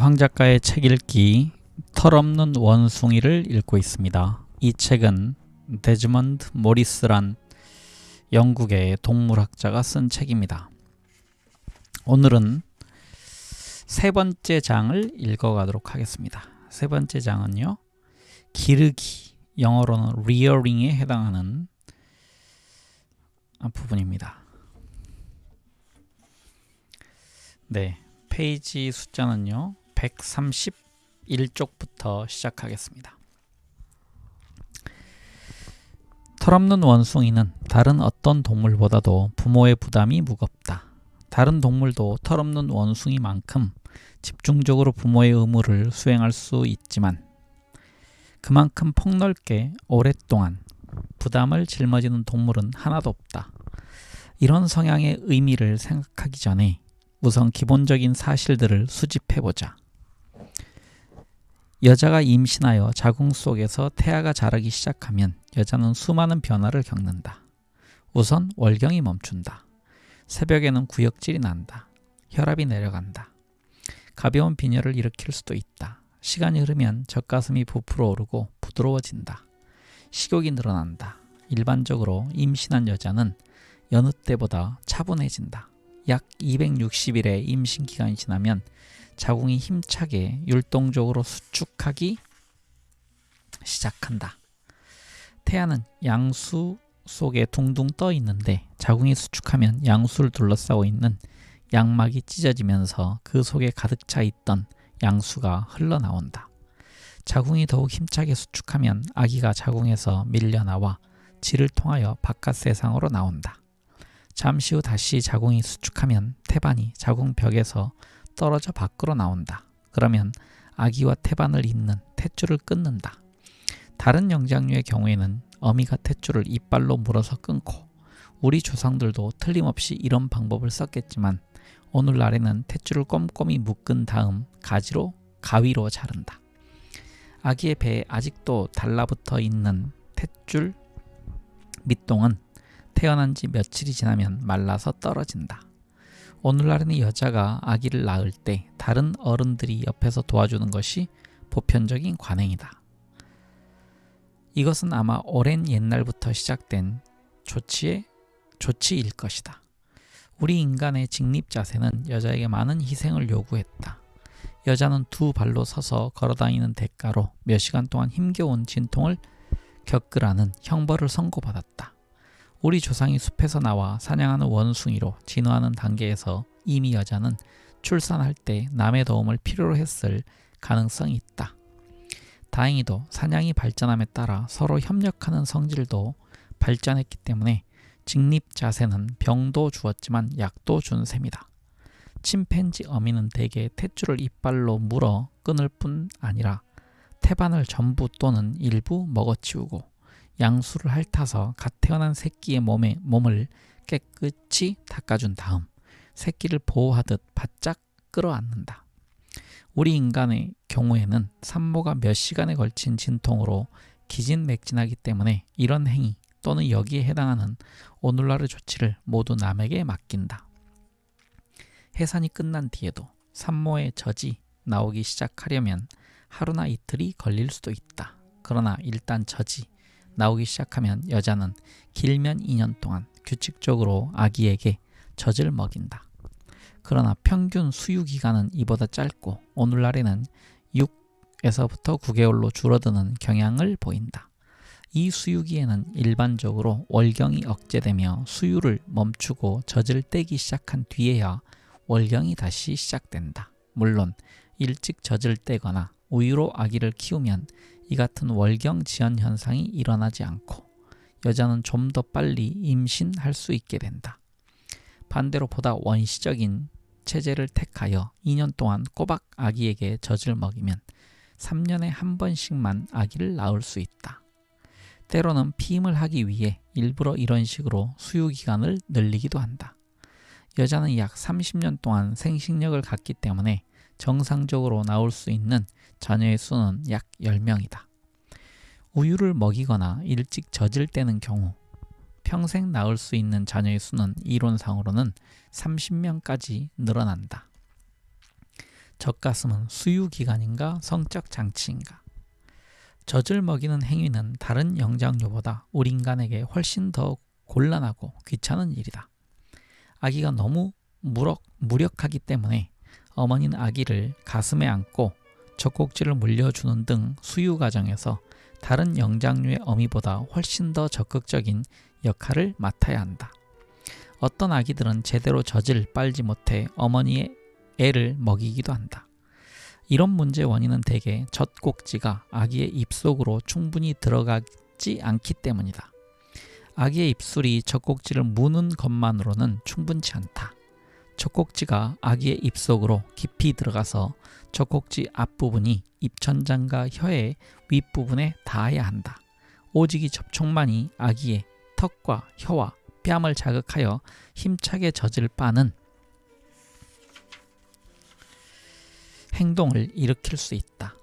황 작가의 책 읽기 털없는 원숭이를 읽고 있습니다. 이 책은 데즈먼드 모리스란 영국의 동물학자가 쓴 책입니다. 오늘은 세 번째 장을 읽어가도록 하겠습니다. 세 번째 장은요, 기르기, 영어로는 rearing에 해당하는 부분입니다. 네, 페이지 숫자는요 131쪽부터 시작하겠습니다. 털없는 원숭이는 다른 어떤 동물보다도 부모의 부담이 무겁다. 다른 동물도 털없는 원숭이만큼 집중적으로 부모의 의무를 수행할 수 있지만 그만큼 폭넓게 오랫동안 부담을 짊어지는 동물은 하나도 없다. 이런 성향의 의미를 생각하기 전에 우선 기본적인 사실들을 수집해보자. 여자가 임신하여 자궁 속에서 태아가 자라기 시작하면 여자는 수많은 변화를 겪는다. 우선 월경이 멈춘다. 새벽에는 구역질이 난다. 혈압이 내려간다. 가벼운 빈혈을 일으킬 수도 있다. 시간이 흐르면 젖가슴이 부풀어 오르고 부드러워진다. 식욕이 늘어난다. 일반적으로 임신한 여자는 여느 때보다 차분해진다. 약 260일의 임신 기간이 지나면 자궁이 힘차게 율동적으로 수축하기 시작한다. 태아는 양수 속에 둥둥 떠 있는데 자궁이 수축하면 양수를 둘러싸고 있는 양막이 찢어지면서 그 속에 가득 차 있던 양수가 흘러나온다. 자궁이 더욱 힘차게 수축하면 아기가 자궁에서 밀려나와 질을 통하여 바깥 세상으로 나온다. 잠시 후 다시 자궁이 수축하면 태반이 자궁벽에서 떨어져 밖으로 나온다. 그러면 아기와 태반을 잇는 탯줄을 끊는다. 다른 영장류의 경우에는 어미가 탯줄을 이빨로 물어서 끊고, 우리 조상들도 틀림없이 이런 방법을 썼겠지만 오늘날에는 탯줄을 꼼꼼히 묶은 다음 가위로 자른다. 아기의 배에 아직도 달라붙어 있는 탯줄 밑동은 태어난 지 며칠이 지나면 말라서 떨어진다. 오늘날에는 여자가 아기를 낳을 때 다른 어른들이 옆에서 도와주는 것이 보편적인 관행이다. 이것은 아마 오랜 옛날부터 시작된 조치일 것이다. 우리 인간의 직립 자세는 여자에게 많은 희생을 요구했다. 여자는 두 발로 서서 걸어다니는 대가로 몇 시간 동안 힘겨운 진통을 겪으라는 형벌을 선고받았다. 우리 조상이 숲에서 나와 사냥하는 원숭이로 진화하는 단계에서 이미 여자는 출산할 때 남의 도움을 필요로 했을 가능성이 있다. 다행히도 사냥이 발전함에 따라 서로 협력하는 성질도 발전했기 때문에 직립 자세는 병도 주었지만 약도 준 셈이다. 침팬지 어미는 대개 탯줄을 이빨로 물어 끊을 뿐 아니라 태반을 전부 또는 일부 먹어치우고 양수를 핥아서 갓 태어난 새끼의 몸을 깨끗이 닦아준 다음 새끼를 보호하듯 바짝 끌어안는다. 우리 인간의 경우에는 산모가 몇 시간에 걸친 진통으로 기진맥진하기 때문에 이런 행위 또는 여기에 해당하는 오늘날의 조치를 모두 남에게 맡긴다. 해산이 끝난 뒤에도 산모의 젖이 나오기 시작하려면 하루나 이틀이 걸릴 수도 있다. 그러나 일단 젖이 나오기 시작하면 여자는 길면 2년 동안 규칙적으로 아기에게 젖을 먹인다. 그러나 평균 수유 기간은 이보다 짧고 오늘날에는 6에서부터 9개월로 줄어드는 경향을 보인다. 이 수유기에는 일반적으로 월경이 억제되며 수유를 멈추고 젖을 떼기 시작한 뒤에야 월경이 다시 시작된다. 물론 일찍 젖을 떼거나 우유로 아기를 키우면 이 같은 월경 지연 현상이 일어나지 않고 여자는 좀 더 빨리 임신할 수 있게 된다. 반대로 보다 원시적인 체제를 택하여 2년 동안 꼬박 아기에게 젖을 먹이면 3년에 한 번씩만 아기를 낳을 수 있다. 때로는 피임을 하기 위해 일부러 이런 식으로 수유 기간을 늘리기도 한다. 여자는 약 30년 동안 생식력을 갖기 때문에 정상적으로 나올 수 있는 자녀의 수는 약 10명이다. 우유를 먹이거나 일찍 젖을 떼는 경우 평생 낳을 수 있는 자녀의 수는 이론상으로는 30명까지 늘어난다. 젖가슴은 수유기관인가 성적 장치인가? 젖을 먹이는 행위는 다른 영장류보다 우리 인간에게 훨씬 더 곤란하고 귀찮은 일이다. 아기가 너무 무력하기 때문에 어머니는 아기를 가슴에 안고 젖꼭지를 물려주는 등 수유 과정에서 다른 영장류의 어미보다 훨씬 더 적극적인 역할을 맡아야 한다. 어떤 아기들은 제대로 젖을 빨지 못해 어머니의 애를 먹이기도 한다. 이런 문제의 원인은 대개 젖꼭지가 아기의 입속으로 충분히 들어가지 않기 때문이다. 아기의 입술이 젖꼭지를 무는 것만으로는 충분치 않다. 젖꼭지가 아기의 입속으로 깊이 들어가서 젖꼭지 앞부분이 입천장과 혀의 윗부분에 닿아야 한다. 오직 이 접촉만이 아기의 턱과 혀와 뺨을 자극하여 힘차게 젖을 빠는 행동을 일으킬 수 있다.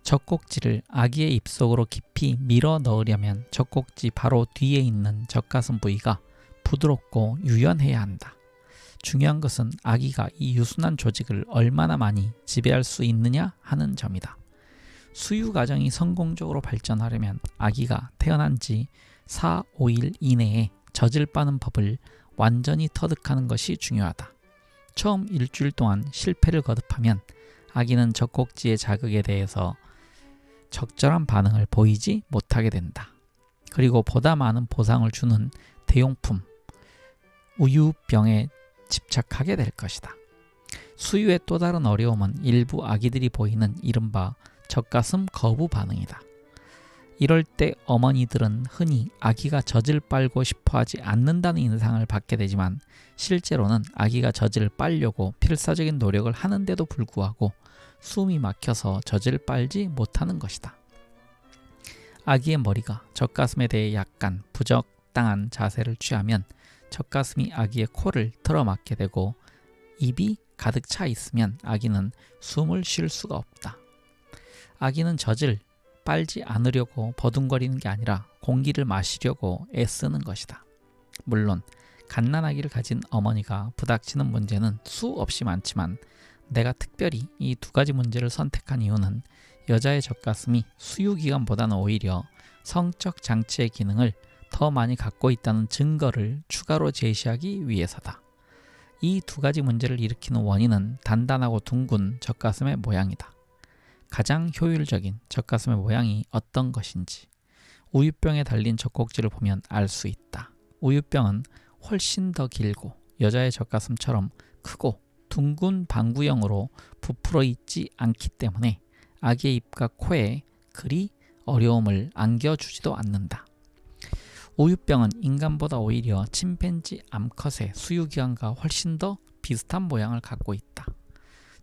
젖꼭지를 아기의 입속으로 깊이 밀어 넣으려면 젖꼭지 바로 뒤에 있는 젖가슴 부위가 부드럽고 유연해야 한다. 중요한 것은 아기가 이 유순한 조직을 얼마나 많이 지배할 수 있느냐 하는 점이다. 수유 과정이 성공적으로 발전하려면 아기가 태어난 지 4, 5일 이내에 젖을 빠는 법을 완전히 터득하는 것이 중요하다. 처음 일주일 동안 실패를 거듭하면 아기는 젖꼭지의 자극에 대해서 적절한 반응을 보이지 못하게 된다. 그리고 보다 많은 보상을 주는 대용품, 우유병에 집착하게 될 것이다. 수유의 또 다른 어려움은 일부 아기들이 보이는 이른바 젖가슴 거부 반응이다. 이럴 때 어머니들은 흔히 아기가 젖을 빨고 싶어 하지 않는다는 인상을 받게 되지만 실제로는 아기가 젖을 빨려고 필사적인 노력을 하는데도 불구하고 숨이 막혀서 젖을 빨지 못하는 것이다. 아기의 머리가 젖가슴에 대해 약간 부적당한 자세를 취하면 젖가슴이 아기의 코를 틀어막게 되고 입이 가득 차 있으면 아기는 숨을 쉴 수가 없다. 아기는 젖을 빨지 않으려고 버둥거리는 게 아니라 공기를 마시려고 애쓰는 것이다. 물론 갓난아기를 가진 어머니가 부닥치는 문제는 수없이 많지만 내가 특별히 이 두 가지 문제를 선택한 이유는 여자의 젖가슴이 수유기관보다는 오히려 성적 장치의 기능을 더 많이 갖고 있다는 증거를 추가로 제시하기 위해서다. 이 두 가지 문제를 일으키는 원인은 단단하고 둥근 젖가슴의 모양이다. 가장 효율적인 젖가슴의 모양이 어떤 것인지 우유병에 달린 젖꼭지를 보면 알 수 있다. 우유병은 훨씬 더 길고 여자의 젖가슴처럼 크고 둥근 방구형으로 부풀어 있지 않기 때문에 아기의 입과 코에 그리 어려움을 안겨주지도 않는다. 우유병은 인간보다 오히려 침팬지 암컷의 수유기관과 훨씬 더 비슷한 모양을 갖고 있다.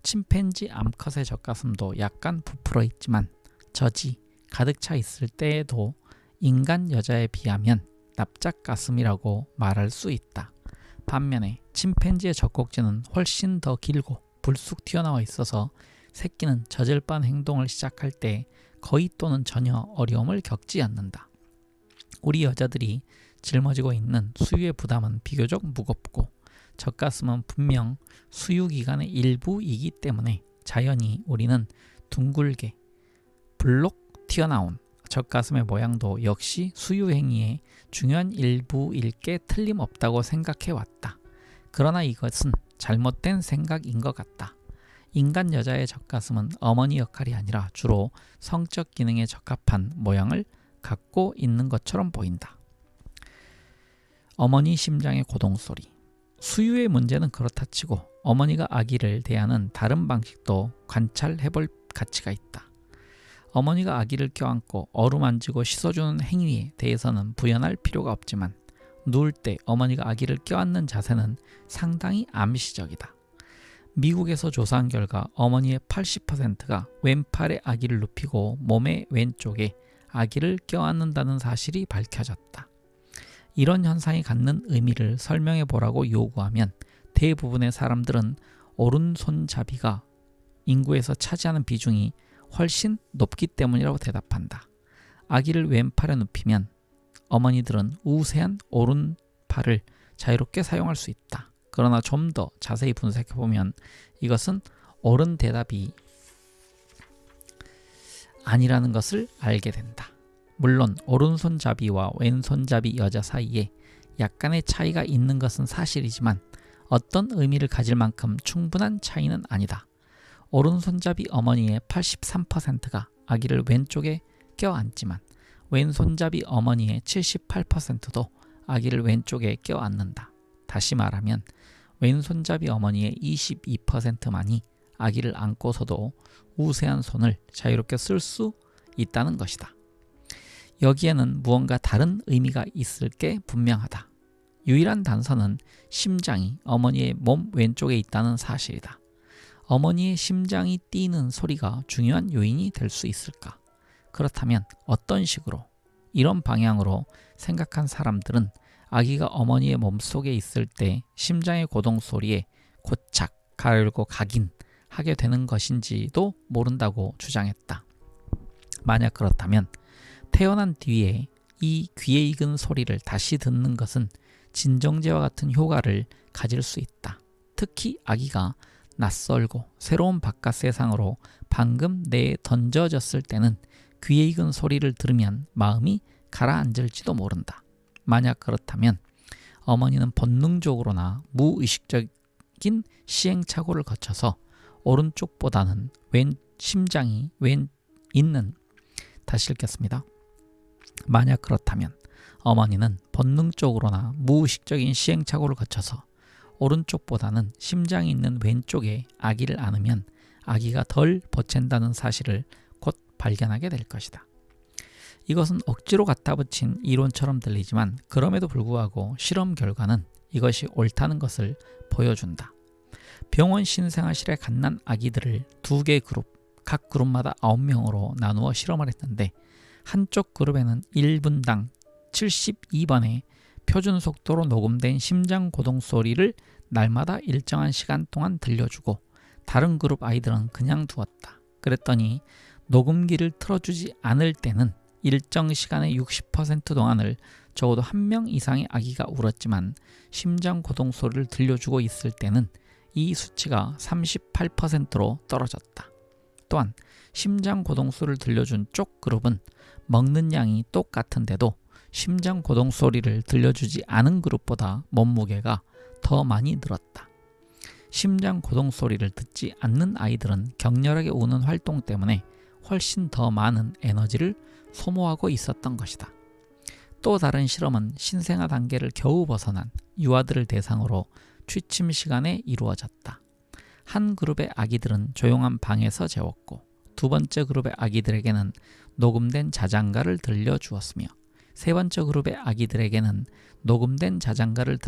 침팬지 암컷의 젖가슴도 약간 부풀어 있지만 젖이 가득 차 있을 때에도 인간 여자에 비하면 납작가슴이라고 말할 수 있다. 반면에 침팬지의 젖꼭지는 훨씬 더 길고 불쑥 튀어나와 있어서 새끼는 젖을 빤 행동을 시작할 때 거의 또는 전혀 어려움을 겪지 않는다. 우리 여자들이 짊어지고 있는 수유의 부담은 비교적 무겁고 젖가슴은 분명 수유기관의 일부이기 때문에 자연히 우리는 둥글게 불록 튀어나온 젖가슴의 모양도 역시 수유행위의 중요한 일부일 게 틀림없다고 생각해왔다. 그러나 이것은 잘못된 생각인 것 같다. 인간 여자의 젖가슴은 어머니 역할이 아니라 주로 성적 기능에 적합한 모양을 갖고 있는 것처럼 보인다. 어머니 심장의 고동소리. 수유의 문제는 그렇다 치고 어머니가 아기를 대하는 다른 방식도 관찰해볼 가치가 있다. 어머니가 아기를 껴안고 어루만지고 씻어주는 행위에 대해서는 부연할 필요가 없지만 누울 때 어머니가 아기를 껴안는 자세는 상당히 암시적이다. 미국에서 조사한 결과 어머니의 80%가 왼팔에 아기를 눕히고 몸의 왼쪽에 아기를 껴안는다는 사실이 밝혀졌다. 이런 현상이 갖는 의미를 설명해 보라고 요구하면 대부분의 사람들은 오른손잡이가 인구에서 차지하는 비중이 훨씬 높기 때문이라고 대답한다. 아기를 왼팔에 눕히면 어머니들은 우세한 오른팔을 자유롭게 사용할 수 있다. 그러나 좀 더 자세히 분석해 보면 이것은 옳은 대답이 아니라는 것을 알게 된다. 물론 오른손잡이와 왼손잡이 여자 사이에 약간의 차이가 있는 것은 사실이지만 어떤 의미를 가질 만큼 충분한 차이는 아니다. 오른손잡이 어머니의 83%가 아기를 왼쪽에 껴안지만 왼손잡이 어머니의 78%도 아기를 왼쪽에 껴안는다. 다시 말하면 왼손잡이 어머니의 22%만이 아기를 안고서도 우세한 손을 자유롭게 쓸 수 있다는 것이다. 여기에는 무언가 다른 의미가 있을 게 분명하다. 유일한 단서는 심장이 어머니의 몸 왼쪽에 있다는 사실이다. 어머니의 심장이 뛰는 소리가 중요한 요인이 될 수 있을까? 그렇다면 어떤 식으로, 이런 방향으로 생각한 사람들은 아기가 어머니의 몸속에 있을 때 심장의 고동 소리에 고착, 가열고 각인하게 되는 것인지도 모른다고 주장했다. 만약 그렇다면 태어난 뒤에 이 귀에 익은 소리를 다시 듣는 것은 진정제와 같은 효과를 가질 수 있다. 특히 아기가 낯설고 새로운 바깥 세상으로 방금 내에 던져졌을 때는 귀에 익은 소리를 들으면 마음이 가라앉을지도 모른다. 만약 그렇다면 어머니는 본능적으로나 무의식적인 시행착오를 거쳐서 오른쪽보다는 심장이 있는, 다시 읽겠습니다. 만약 그렇다면 어머니는 본능적으로나 무의식적인 시행착오를 거쳐서 오른쪽보다는 심장이 있는 왼쪽에 아기를 안으면 아기가 덜 보챈다는 사실을 곧 발견하게 될 것이다. 이것은 억지로 갖다 붙인 이론처럼 들리지만 그럼에도 불구하고 실험 결과는 이것이 옳다는 것을 보여준다. 병원 신생아실에 갓난 아기들을 2개 그룹, 각 그룹마다 9명으로 나누어 실험을 했는데 한쪽 그룹에는 1분당 72번의 표준 속도로 녹음된 심장 고동 소리를 날마다 일정한 시간 동안 들려주고 다른 그룹 아이들은 그냥 두었다. 그랬더니 녹음기를 틀어주지 않을 때는 일정 시간의 60% 동안을 적어도 1명 이상의 아기가 울었지만 심장 고동 소리를 들려주고 있을 때는 이 수치가 38%로 떨어졌다. 또한 심장 고동 소리를 들려준 쪽 그룹은 먹는 양이 똑같은데도 심장 고동 소리를 들려주지 않은 그룹보다 몸무게가 더 많이 늘었다. 심장 고동 소리를 듣지 않는 아이들은 격렬하게 우는 활동 때문에 훨씬 더 많은 에너지를 소모하고 있었던 것이다. 또 다른 실험은 신생아 단계를 겨우 벗어난 유아들을 대상으로 취침 시간에 이루어졌다. 한 그룹의 아기들은 조용한 방에서 재웠고 두 번째 그룹의 아기들에게는 녹음된 자장가를 들려주었으며 세 번째 그룹의 아기들에게는 녹음된 자장가를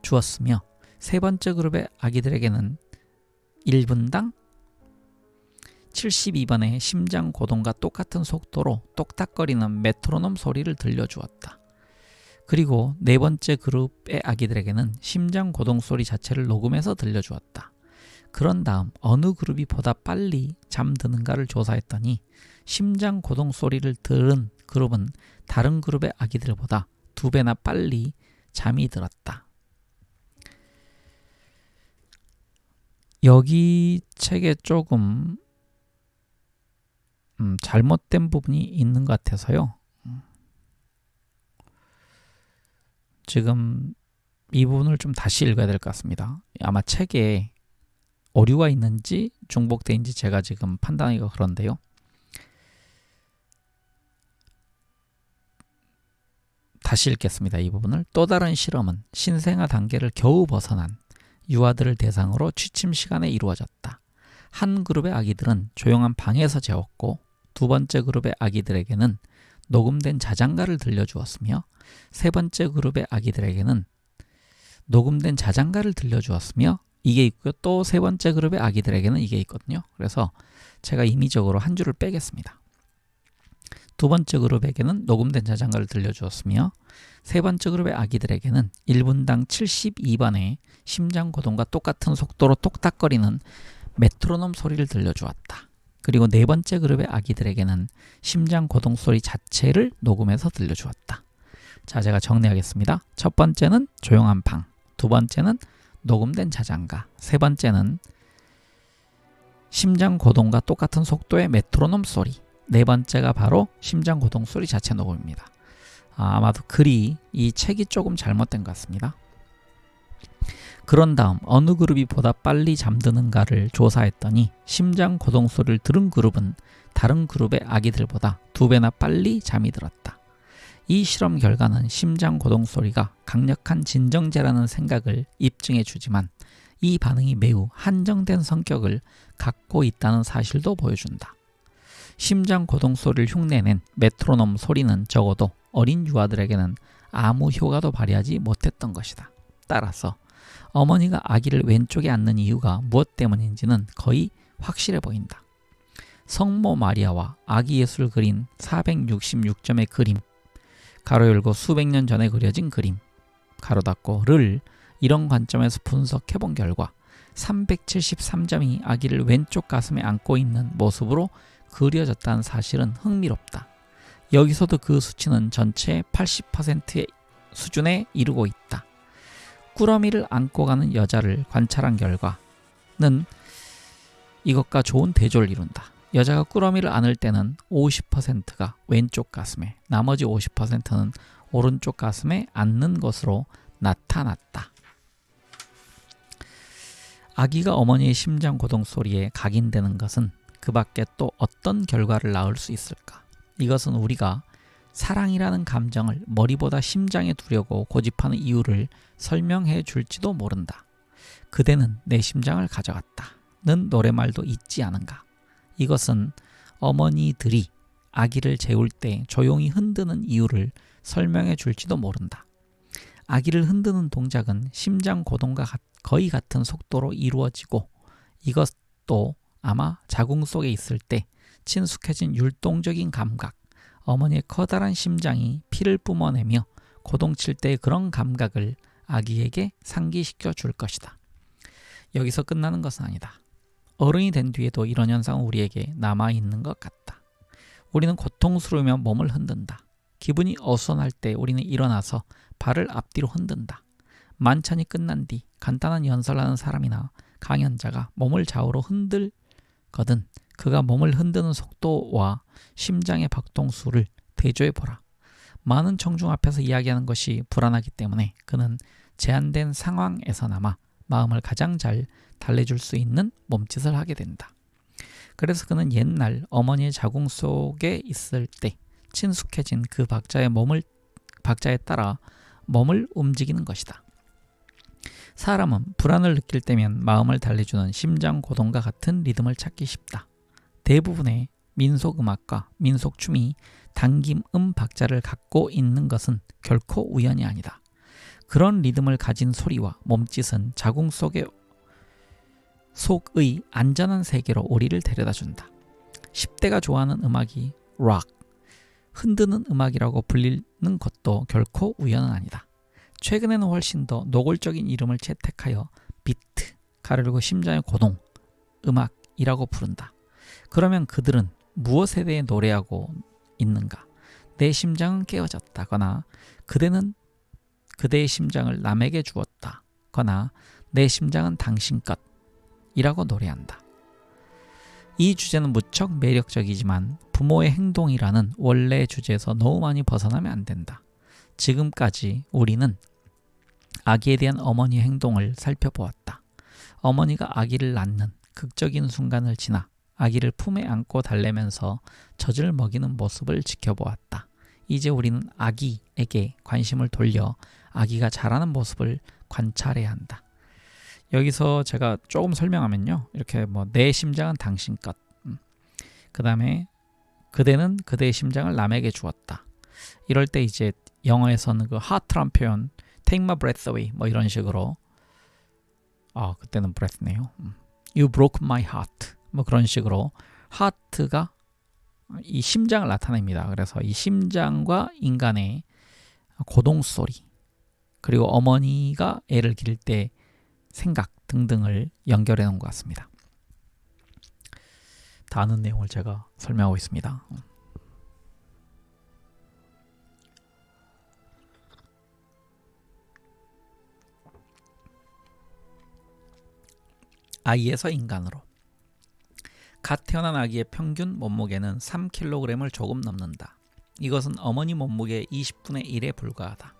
들려주었으며 세 번째 그룹의 아기들에게는 1분당 72번의 심장 고동과 똑같은 속도로 똑딱거리는 메트로놈 소리를 들려주었다. 그리고 네 번째 그룹의 아기들에게는 심장 고동 소리 자체를 녹음해서 들려주었다. 그런 다음 어느 그룹이 보다 빨리 잠드는가를 조사했더니 심장 고동 소리를 들은 그룹은 다른 그룹의 아기들보다 2배나 빨리 잠이 들었다. 여기 책에 조금 잘못된 부분이 있는 것 같아서요. 지금 이 부분을 좀 다시 읽어야 될 것 같습니다. 아마 책에 오류가 있는지 중복되는지 제가 지금 판단하기가 그런데요. 다시 읽겠습니다. 이 부분을. 또 다른 실험은 신생아 단계를 겨우 벗어난 유아들을 대상으로 취침 시간에 이루어졌다. 한 그룹의 아기들은 조용한 방에서 재웠고 두 번째 그룹의 아기들에게는 녹음된 자장가를 들려주었으며 세 번째 그룹의 아기들에게는 녹음된 자장가를 들려주었으며 이게 있고요. 또 세 번째 그룹의 아기들에게는 이게 있거든요. 그래서 제가 임의적으로 한 줄을 빼겠습니다. 두 번째 그룹에게는 녹음된 자장가를 들려주었으며 세 번째 그룹의 아기들에게는 1분당 72번의 심장 고동과 똑같은 속도로 똑딱거리는 메트로놈 소리를 들려주었다. 그리고 네 번째 그룹의 아기들에게는 심장 고동 소리 자체를 녹음해서 들려주었다. 자, 제가 정리하겠습니다. 첫 번째는 조용한 방, 두 번째는 녹음된 자장가. 세 번째는 심장 고동과 똑같은 속도의 메트로놈 소리. 네 번째가 바로 심장 고동 소리 자체 녹음입니다. 아마도 글이 이 책이 조금 잘못된 것 같습니다. 그런 다음 어느 그룹이 보다 빨리 잠드는가를 조사했더니 심장 고동 소리를 들은 그룹은 다른 그룹의 아기들보다 2배나 빨리 잠이 들었다. 이 실험 결과는 심장 고동 소리가 강력한 진정제라는 생각을 입증해 주지만 이 반응이 매우 한정된 성격을 갖고 있다는 사실도 보여준다. 심장 고동 소리를 흉내낸 메트로놈 소리는 적어도 어린 유아들에게는 아무 효과도 발휘하지 못했던 것이다. 따라서 어머니가 아기를 왼쪽에 앉는 이유가 무엇 때문인지는 거의 확실해 보인다. 성모 마리아와 아기 예수를 그린 466점의 그림, 가로 열고 수백 년 전에 그려진 그림, 가로 닫고를 이런 관점에서 분석해 본 결과 373점이 아기를 왼쪽 가슴에 안고 있는 모습으로 그려졌다는 사실은 흥미롭다. 여기서도 그 수치는 전체의 80%의 수준에 이르고 있다. 꾸러미를 안고 가는 여자를 관찰한 결과는 이것과 좋은 대조를 이룬다. 여자가 꾸러미를 안을 때는 50%가 왼쪽 가슴에, 나머지 50%는 오른쪽 가슴에 안는 것으로 나타났다. 아기가 어머니의 심장 고동 소리에 각인되는 것은 그 밖에 또 어떤 결과를 낳을 수 있을까? 이것은 우리가 사랑이라는 감정을 머리보다 심장에 두려고 고집하는 이유를 설명해 줄지도 모른다. 그대는 내 심장을 가져갔다는 노랫말도 있지 않은가? 이것은 어머니들이 아기를 재울 때 조용히 흔드는 이유를 설명해 줄지도 모른다. 아기를 흔드는 동작은 심장 고동과 거의 같은 속도로 이루어지고 이것도 아마 자궁 속에 있을 때 친숙해진 율동적인 감각, 어머니의 커다란 심장이 피를 뿜어내며 고동칠 때의 그런 감각을 아기에게 상기시켜 줄 것이다. 여기서 끝나는 것은 아니다. 어른이 된 뒤에도 이런 현상은 우리에게 남아있는 것 같다. 우리는 고통스러우면 몸을 흔든다. 기분이 어수선할 때 우리는 일어나서 발을 앞뒤로 흔든다. 만찬이 끝난 뒤 간단한 연설하는 사람이나 강연자가 몸을 좌우로 흔들거든 그가 몸을 흔드는 속도와 심장의 박동수를 대조해보라. 많은 청중 앞에서 이야기하는 것이 불안하기 때문에 그는 제한된 상황에서나마 마음을 가장 잘 달래줄 수 있는 몸짓을 하게 된다. 그래서 그는 옛날 어머니의 자궁 속에 있을 때 친숙해진 그 박자에 따라 몸을 움직이는 것이다. 사람은 불안을 느낄 때면 마음을 달래주는 심장 고동과 같은 리듬을 찾기 쉽다. 대부분의 민속음악과 민속춤이 당김음 박자를 갖고 있는 것은 결코 우연이 아니다. 그런 리듬을 가진 소리와 몸짓은 자궁 속의 안전한 세계로 우리를 데려다준다. 10대가 좋아하는 음악이 락, 흔드는 음악이라고 불리는 것도 결코 우연은 아니다. 최근에는 훨씬 더 노골적인 이름을 채택하여 비트, 가르고 심장의 고동, 음악이라고 부른다. 그러면 그들은 무엇에 대해 노래하고 있는가? 내 심장은 깨어졌다거나 그대는 그대의 심장을 남에게 주었다거나 내 심장은 당신 것이라고 노래한다. 이 주제는 무척 매력적이지만 부모의 행동이라는 원래 주제에서 너무 많이 벗어나면 안 된다. 지금까지 우리는 아기에 대한 어머니의 행동을 살펴보았다. 어머니가 아기를 낳는 극적인 순간을 지나 아기를 품에 안고 달래면서 젖을 먹이는 모습을 지켜보았다. 이제 우리는 아기에게 관심을 돌려 아기가 자라는 모습을 관찰해야 한다. 여기서 제가 조금 설명하면요. 이렇게 내 심장은 당신 것. 그 다음에 그대는 그대의 심장을 남에게 주었다. 이럴 때 이제 영어에서는 그 heart란 표현, take my breath away 이런 식으로 그때는 breath네요. You broke my heart 그런 식으로 heart가 이 심장을 나타냅니다. 그래서 이 심장과 인간의 고동 소리 그리고 어머니가 애를 기를 때 생각 등등을 연결해 놓은 것 같습니다. 다 아는 내용을 제가 설명하고 있습니다. 아이에서 인간으로. 갓 태어난 아기의 평균 몸무게는 3kg을 조금 넘는다. 이것은 어머니 몸무게의 20분의 1에 불과하다.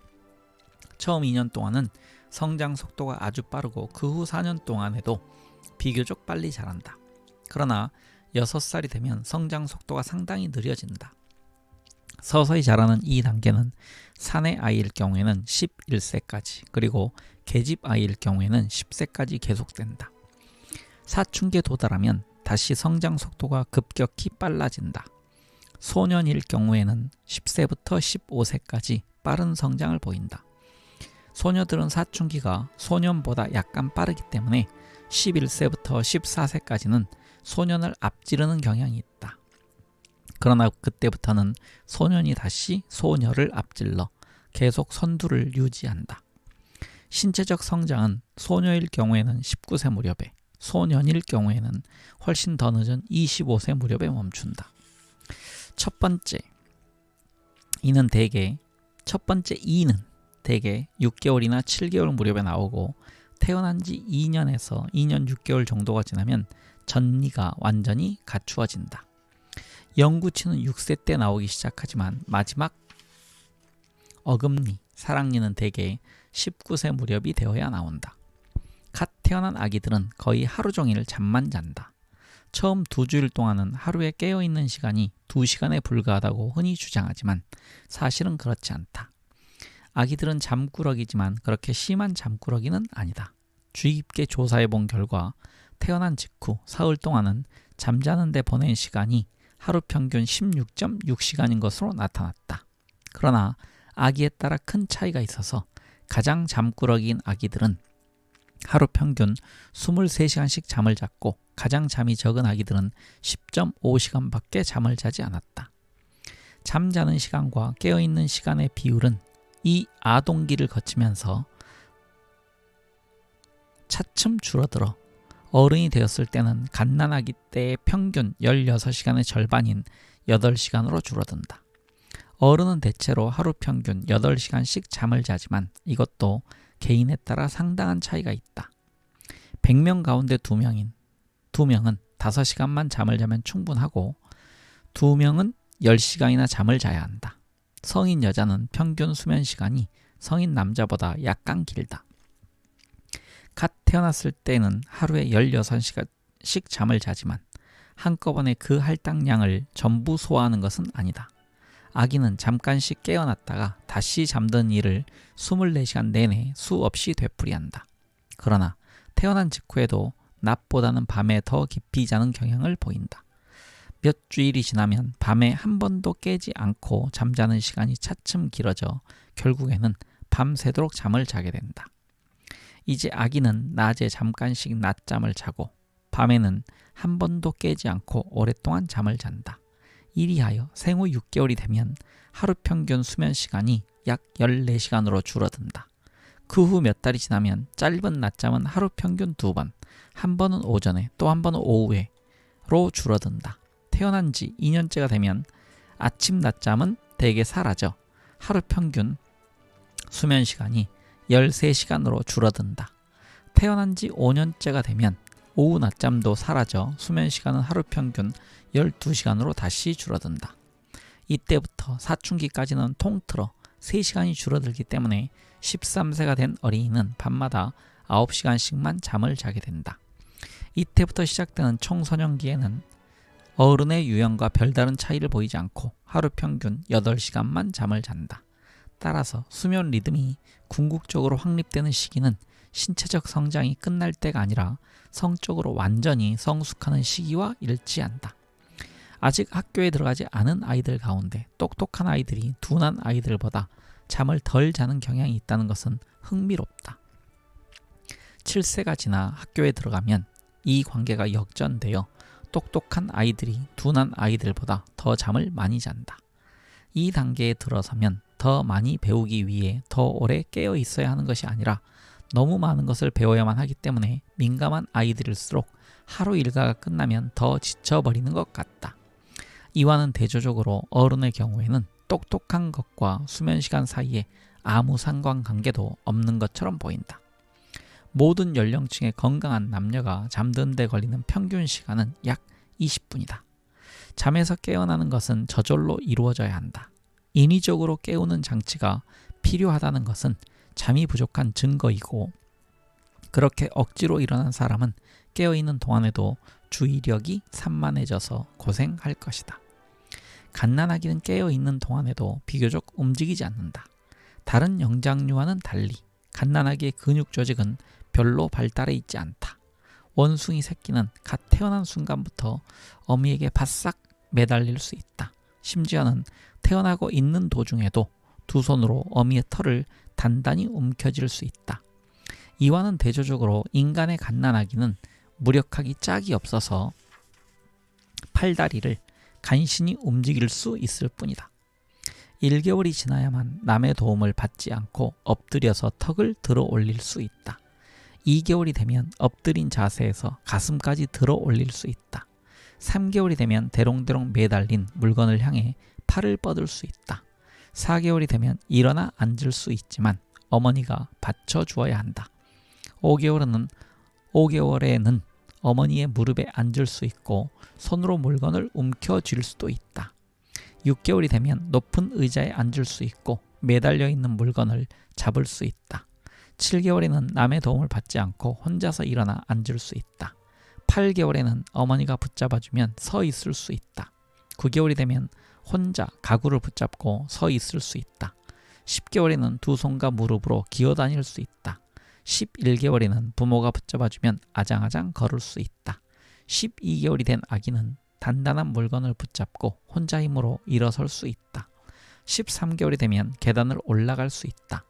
처음 2년 동안은 성장 속도가 아주 빠르고 그 후 4년 동안에도 비교적 빨리 자란다. 그러나 6살이 되면 성장 속도가 상당히 느려진다. 서서히 자라는 이 단계는 사내 아이일 경우에는 11세까지, 그리고 계집 아이일 경우에는 10세까지 계속된다. 사춘기에 도달하면 다시 성장 속도가 급격히 빨라진다. 소년일 경우에는 10세부터 15세까지 빠른 성장을 보인다. 소녀들은 사춘기가 소년보다 약간 빠르기 때문에 11세부터 14세까지는 소년을 앞지르는 경향이 있다. 그러나 그때부터는 소년이 다시 소녀를 앞질러 계속 선두를 유지한다. 신체적 성장은 소녀일 경우에는 19세 무렵에, 소년일 경우에는 훨씬 더 늦은 25세 무렵에 멈춘다. 첫 번째 이는 대개 6개월이나 7개월 무렵에 나오고, 태어난 지 2년에서 2년 6개월 정도가 지나면 전니가 완전히 갖추어진다. 영구치는 6세 때 나오기 시작하지만 마지막 어금니, 사랑니는 대개 19세 무렵이 되어야 나온다. 갓 태어난 아기들은 거의 하루 종일 잠만 잔다. 처음 2주일 동안은 하루에 깨어있는 시간이 2시간에 불과하다고 흔히 주장하지만 사실은 그렇지 않다. 아기들은 잠꾸러기지만 그렇게 심한 잠꾸러기는 아니다. 주의 깊게 조사해 본 결과 태어난 직후 사흘 동안은 잠자는 데 보낸 시간이 하루 평균 16.6시간인 것으로 나타났다. 그러나 아기에 따라 큰 차이가 있어서 가장 잠꾸러기인 아기들은 하루 평균 23시간씩 잠을 잤고, 가장 잠이 적은 아기들은 10.5시간밖에 잠을 자지 않았다. 잠자는 시간과 깨어있는 시간의 비율은 이 아동기를 거치면서 차츰 줄어들어 어른이 되었을 때는 갓난아기 때의 평균 16시간의 절반인 8시간으로 줄어든다. 어른은 대체로 하루 평균 8시간씩 잠을 자지만 이것도 개인에 따라 상당한 차이가 있다. 100명 가운데 2명은 5시간만 잠을 자면 충분하고 2명은 10시간이나 잠을 자야 한다. 성인 여자는 평균 수면 시간이 성인 남자보다 약간 길다. 갓 태어났을 때는 하루에 16시간씩 잠을 자지만 한꺼번에 그 할당량을 전부 소화하는 것은 아니다. 아기는 잠깐씩 깨어났다가 다시 잠든 일을 24시간 내내 수없이 되풀이한다. 그러나 태어난 직후에도 낮보다는 밤에 더 깊이 자는 경향을 보인다. 몇 주일이 지나면 밤에 한 번도 깨지 않고 잠자는 시간이 차츰 길어져 결국에는 밤새도록 잠을 자게 된다. 이제 아기는 낮에 잠깐씩 낮잠을 자고 밤에는 한 번도 깨지 않고 오랫동안 잠을 잔다. 이리하여 생후 6개월이 되면 하루 평균 수면 시간이 약 14시간으로 줄어든다. 그 후 몇 달이 지나면 짧은 낮잠은 하루 평균 2번, 한 번은 오전에 또 한 번은 오후에로 줄어든다. 태어난 지 2년째가 되면 아침 낮잠은 대개 사라져 하루 평균 수면 시간이 13시간으로 줄어든다. 태어난 지 5년째가 되면 오후 낮잠도 사라져 수면 시간은 하루 평균 12시간으로 다시 줄어든다. 이때부터 사춘기까지는 통틀어 3시간이 줄어들기 때문에 13세가 된 어린이는 밤마다 9시간씩만 잠을 자게 된다. 이때부터 시작되는 청소년기에는 어른의 유형과 별다른 차이를 보이지 않고 하루 평균 8시간만 잠을 잔다. 따라서 수면 리듬이 궁극적으로 확립되는 시기는 신체적 성장이 끝날 때가 아니라 성적으로 완전히 성숙하는 시기와 일치한다. 아직 학교에 들어가지 않은 아이들 가운데 똑똑한 아이들이 둔한 아이들보다 잠을 덜 자는 경향이 있다는 것은 흥미롭다. 7세가 지나 학교에 들어가면 이 관계가 역전되어 똑똑한 아이들이 둔한 아이들보다 더 잠을 많이 잔다. 이 단계에 들어서면 더 많이 배우기 위해 더 오래 깨어 있어야 하는 것이 아니라 너무 많은 것을 배워야만 하기 때문에 민감한 아이들일수록 하루 일과가 끝나면 더 지쳐버리는 것 같다. 이와는 대조적으로 어른의 경우에는 똑똑한 것과 수면 시간 사이에 아무 상관관계도 없는 것처럼 보인다. 모든 연령층의 건강한 남녀가 잠드는 데 걸리는 평균 시간은 약 20분이다. 잠에서 깨어나는 것은 저절로 이루어져야 한다. 인위적으로 깨우는 장치가 필요하다는 것은 잠이 부족한 증거이고, 그렇게 억지로 일어난 사람은 깨어있는 동안에도 주의력이 산만해져서 고생할 것이다. 갓난아기는 깨어있는 동안에도 비교적 움직이지 않는다. 다른 영장류와는 달리 갓난아기의 근육 조직은 별로 발달해 있지 않다. 원숭이 새끼는 갓 태어난 순간부터 어미에게 바싹 매달릴 수 있다. 심지어는 태어나고 있는 도중에도 두 손으로 어미의 털을 단단히 움켜쥘 수 있다. 이와는 대조적으로 인간의 갓난아기는 무력하기 짝이 없어서 팔다리를 간신히 움직일 수 있을 뿐이다. 1개월이 지나야만 남의 도움을 받지 않고 엎드려서 턱을 들어 올릴 수 있다. 2개월이 되면 엎드린 자세에서 가슴까지 들어 올릴 수 있다. 3개월이 되면 대롱대롱 매달린 물건을 향해 팔을 뻗을 수 있다. 4개월이 되면 일어나 앉을 수 있지만 어머니가 받쳐주어야 한다. 5개월에는 어머니의 무릎에 앉을 수 있고 손으로 물건을 움켜쥘 수도 있다. 6개월이 되면 높은 의자에 앉을 수 있고 매달려 있는 물건을 잡을 수 있다. 7개월에는 남의 도움을 받지 않고 혼자서 일어나 앉을 수 있다. 8개월에는 어머니가 붙잡아주면 서 있을 수 있다. 9개월이 되면 혼자 가구를 붙잡고 서 있을 수 있다. 10개월에는 두 손과 무릎으로 기어다닐 수 있다. 11개월에는 부모가 붙잡아주면 아장아장 걸을 수 있다. 12개월이 된 아기는 단단한 물건을 붙잡고 혼자 힘으로 일어설 수 있다. 13개월이 되면 계단을 올라갈 수 있다.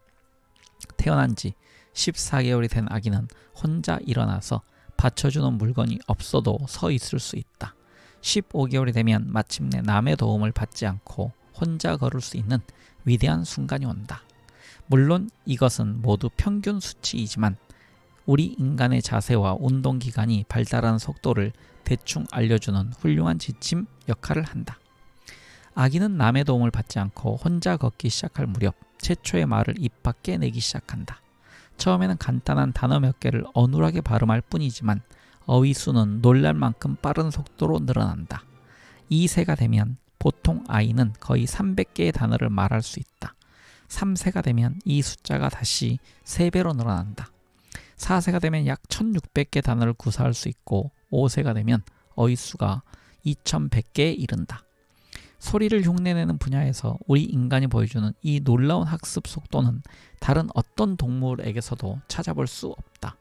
태어난 지 14개월이 된 아기는 혼자 일어나서 받쳐주는 물건이 없어도 서 있을 수 있다. 15개월이 되면 마침내 남의 도움을 받지 않고 혼자 걸을 수 있는 위대한 순간이 온다. 물론 이것은 모두 평균 수치이지만 우리 인간의 자세와 운동기관이 발달하는 속도를 대충 알려주는 훌륭한 지침 역할을 한다. 아기는 남의 도움을 받지 않고 혼자 걷기 시작할 무렵 최초의 말을 입 밖에 내기 시작한다. 처음에는 간단한 단어 몇 개를 어눌하게 발음할 뿐이지만 어휘수는 놀랄 만큼 빠른 속도로 늘어난다. 2세가 되면 보통 아이는 거의 300개의 단어를 말할 수 있다. 3세가 되면 이 숫자가 다시 3배로 늘어난다. 4세가 되면 약 1600개 단어를 구사할 수 있고 5세가 되면 어휘수가 2100개에 이른다. 소리를 흉내내는 분야에서 우리 인간이 보여주는 이 놀라운 학습 속도는 다른 어떤 동물에게서도 찾아볼 수 없다.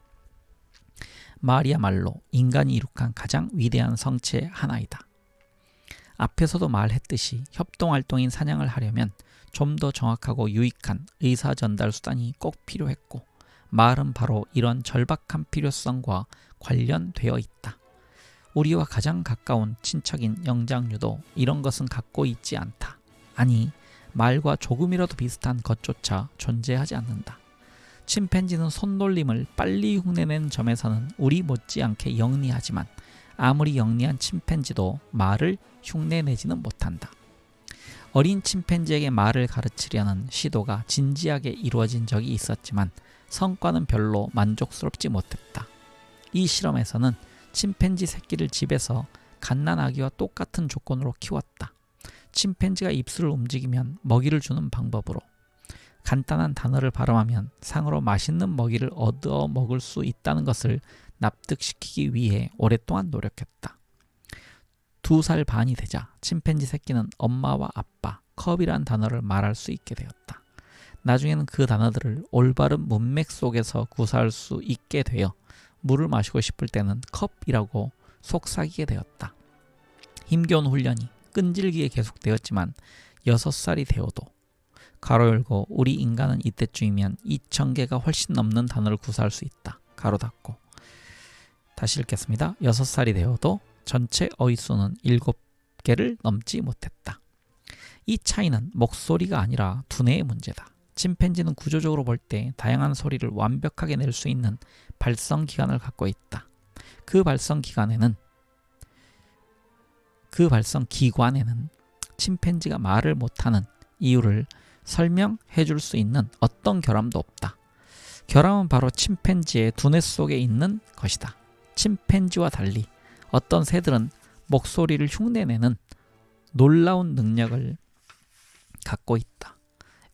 말이야말로 인간이 이룩한 가장 위대한 성체의 하나이다. 앞에서도 말했듯이 협동활동인 사냥을 하려면 좀 더 정확하고 유익한 의사전달 수단이 꼭 필요했고 말은 바로 이런 절박한 필요성과 관련되어 있다. 우리와 가장 가까운 친척인 영장류도 이런 것은 갖고 있지 않다. 아니, 말과 조금이라도 비슷한 것조차 존재하지 않는다. 침팬지는 손놀림을 빨리 흉내내는 점에서는 우리 못지않게 영리하지만 아무리 영리한 침팬지도 말을 흉내내지는 못한다. 어린 침팬지에게 말을 가르치려는 시도가 진지하게 이루어진 적이 있었지만 성과는 별로 만족스럽지 못했다. 이 실험에서는 침팬지 새끼를 집에서 갓난아기와 똑같은 조건으로 키웠다. 침팬지가 입술을 움직이면 먹이를 주는 방법으로, 간단한 단어를 발음하면 상으로 맛있는 먹이를 얻어 먹을 수 있다는 것을 납득시키기 위해 오랫동안 노력했다. 2살 반이 되자 침팬지 새끼는 엄마와 아빠, 컵이란 단어를 말할 수 있게 되었다. 나중에는 그 단어들을 올바른 문맥 속에서 구사할 수 있게 되어 물을 마시고 싶을 때는 컵이라고 속삭이게 되었다. 힘겨운 훈련이 끈질기게 계속되었지만 6살이 되어도 가로 열고 우리 인간은 이때쯤이면 2000개가 훨씬 넘는 단어를 구사할 수 있다. 가로 닫고. 다시 읽겠습니다. 6살이 되어도 전체 어휘수는 7개를 넘지 못했다. 이 차이는 목소리가 아니라 두뇌의 문제다. 침팬지는 구조적으로 볼 때 다양한 소리를 완벽하게 낼 수 있는 발성 기관을 갖고 있다. 그 발성 기관에는 침팬지가 말을 못하는 이유를 설명해 줄 수 있는 어떤 결함도 없다. 결함은 바로 침팬지의 두뇌 속에 있는 것이다. 침팬지와 달리 어떤 새들은 목소리를 흉내내는 놀라운 능력을 갖고 있다.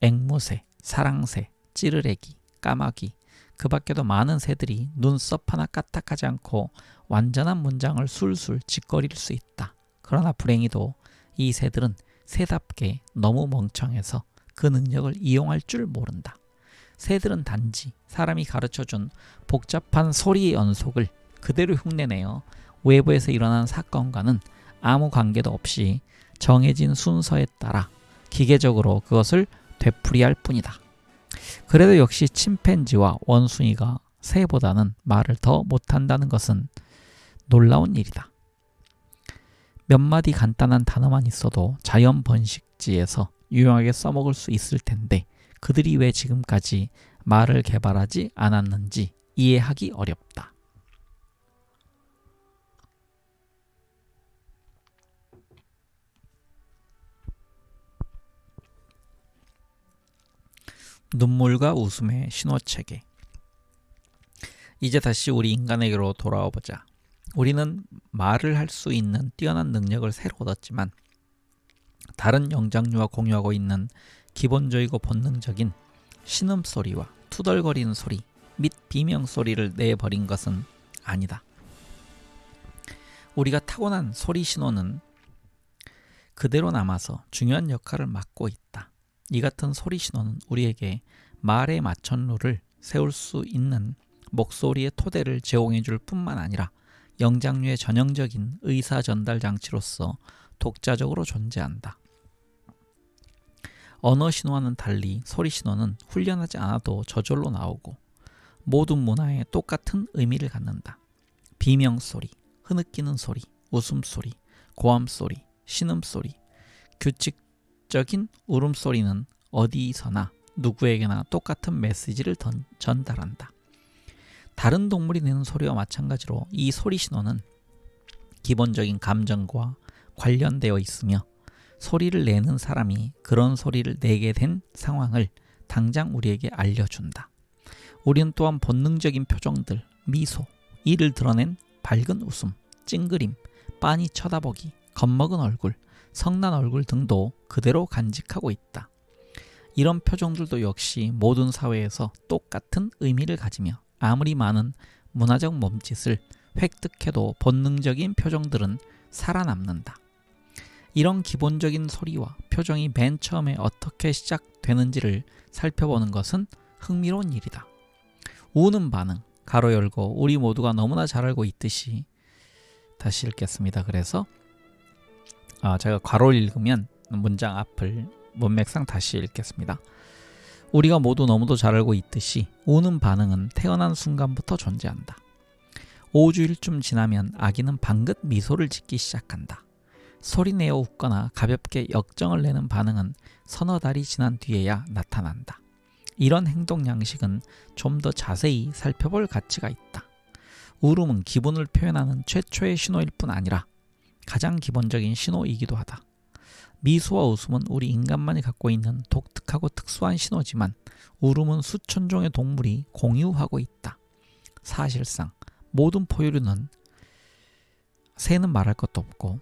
앵무새, 사랑새, 찌르레기, 까마귀, 그 밖에도 많은 새들이 눈썹 하나 까딱하지 않고 완전한 문장을 술술 짓거릴 수 있다. 그러나 불행히도 이 새들은 새답게 너무 멍청해서 그 능력을 이용할 줄 모른다. 새들은 단지 사람이 가르쳐준 복잡한 소리의 연속을 그대로 흉내내어 외부에서 일어난 사건과는 아무 관계도 없이 정해진 순서에 따라 기계적으로 그것을 되풀이할 뿐이다. 그래도 역시 침팬지와 원숭이가 새보다는 말을 더 못한다는 것은 놀라운 일이다. 몇 마디 간단한 단어만 있어도 자연 번식지에서 유용하게 써먹을 수 있을 텐데 그들이 왜 지금까지 말을 개발하지 않았는지 이해하기 어렵다. 눈물과 웃음의 신호체계. 이제 다시 우리 인간에게로 돌아와 보자. 우리는 말을 할 수 있는 뛰어난 능력을 새로 얻었지만 다른 영장류와 공유하고 있는 기본적이고 본능적인 신음소리와 투덜거리는 소리 및 비명소리를 내버린 것은 아니다. 우리가 타고난 소리 신호는 그대로 남아서 중요한 역할을 맡고 있다. 이 같은 소리 신호는 우리에게 말의 마천루를 세울 수 있는 목소리의 토대를 제공해 줄 뿐만 아니라 영장류의 전형적인 의사 전달 장치로서 독자적으로 존재한다. 언어 신호와는 달리 소리 신호는 훈련하지 않아도 저절로 나오고 모든 문화에 똑같은 의미를 갖는다. 비명소리, 흐느끼는 소리, 웃음소리, 고함소리, 신음소리, 규칙적인 울음소리는 어디서나 누구에게나 똑같은 메시지를 전달한다. 다른 동물이 내는 소리와 마찬가지로 이 소리 신호는 기본적인 감정과 관련되어 있으며 소리를 내는 사람이 그런 소리를 내게 된 상황을 당장 우리에게 알려준다. 우리는 또한 본능적인 표정들, 미소, 이를 드러낸 밝은 웃음, 찡그림, 빤히 쳐다보기, 겁먹은 얼굴, 성난 얼굴 등도 그대로 간직하고 있다. 이런 표정들도 역시 모든 사회에서 똑같은 의미를 가지며 아무리 많은 문화적 몸짓을 획득해도 본능적인 표정들은 살아남는다. 이런 기본적인 소리와 표정이 맨 처음에 어떻게 시작되는지를 살펴보는 것은 흥미로운 일이다. 우는 반응, 가로 열고 우리 모두가 너무나 잘 알고 있듯이 다시 읽겠습니다. 그래서 제가 괄호를 읽으면 문장 앞을 문맥상 다시 읽겠습니다. 우리가 모두 너무도 잘 알고 있듯이 우는 반응은 태어난 순간부터 존재한다. 5주일쯤 지나면 아기는 방긋 미소를 짓기 시작한다. 소리내어 웃거나 가볍게 역정을 내는 반응은 서너 달이 지난 뒤에야 나타난다. 이런 행동 양식은 좀 더 자세히 살펴볼 가치가 있다. 울음은 기분을 표현하는 최초의 신호일 뿐 아니라 가장 기본적인 신호이기도 하다. 미소와 웃음은 우리 인간만이 갖고 있는 독특하고 특수한 신호지만 울음은 수천 종의 동물이 공유하고 있다. 사실상 모든 포유류는 새는 말할 것도 없고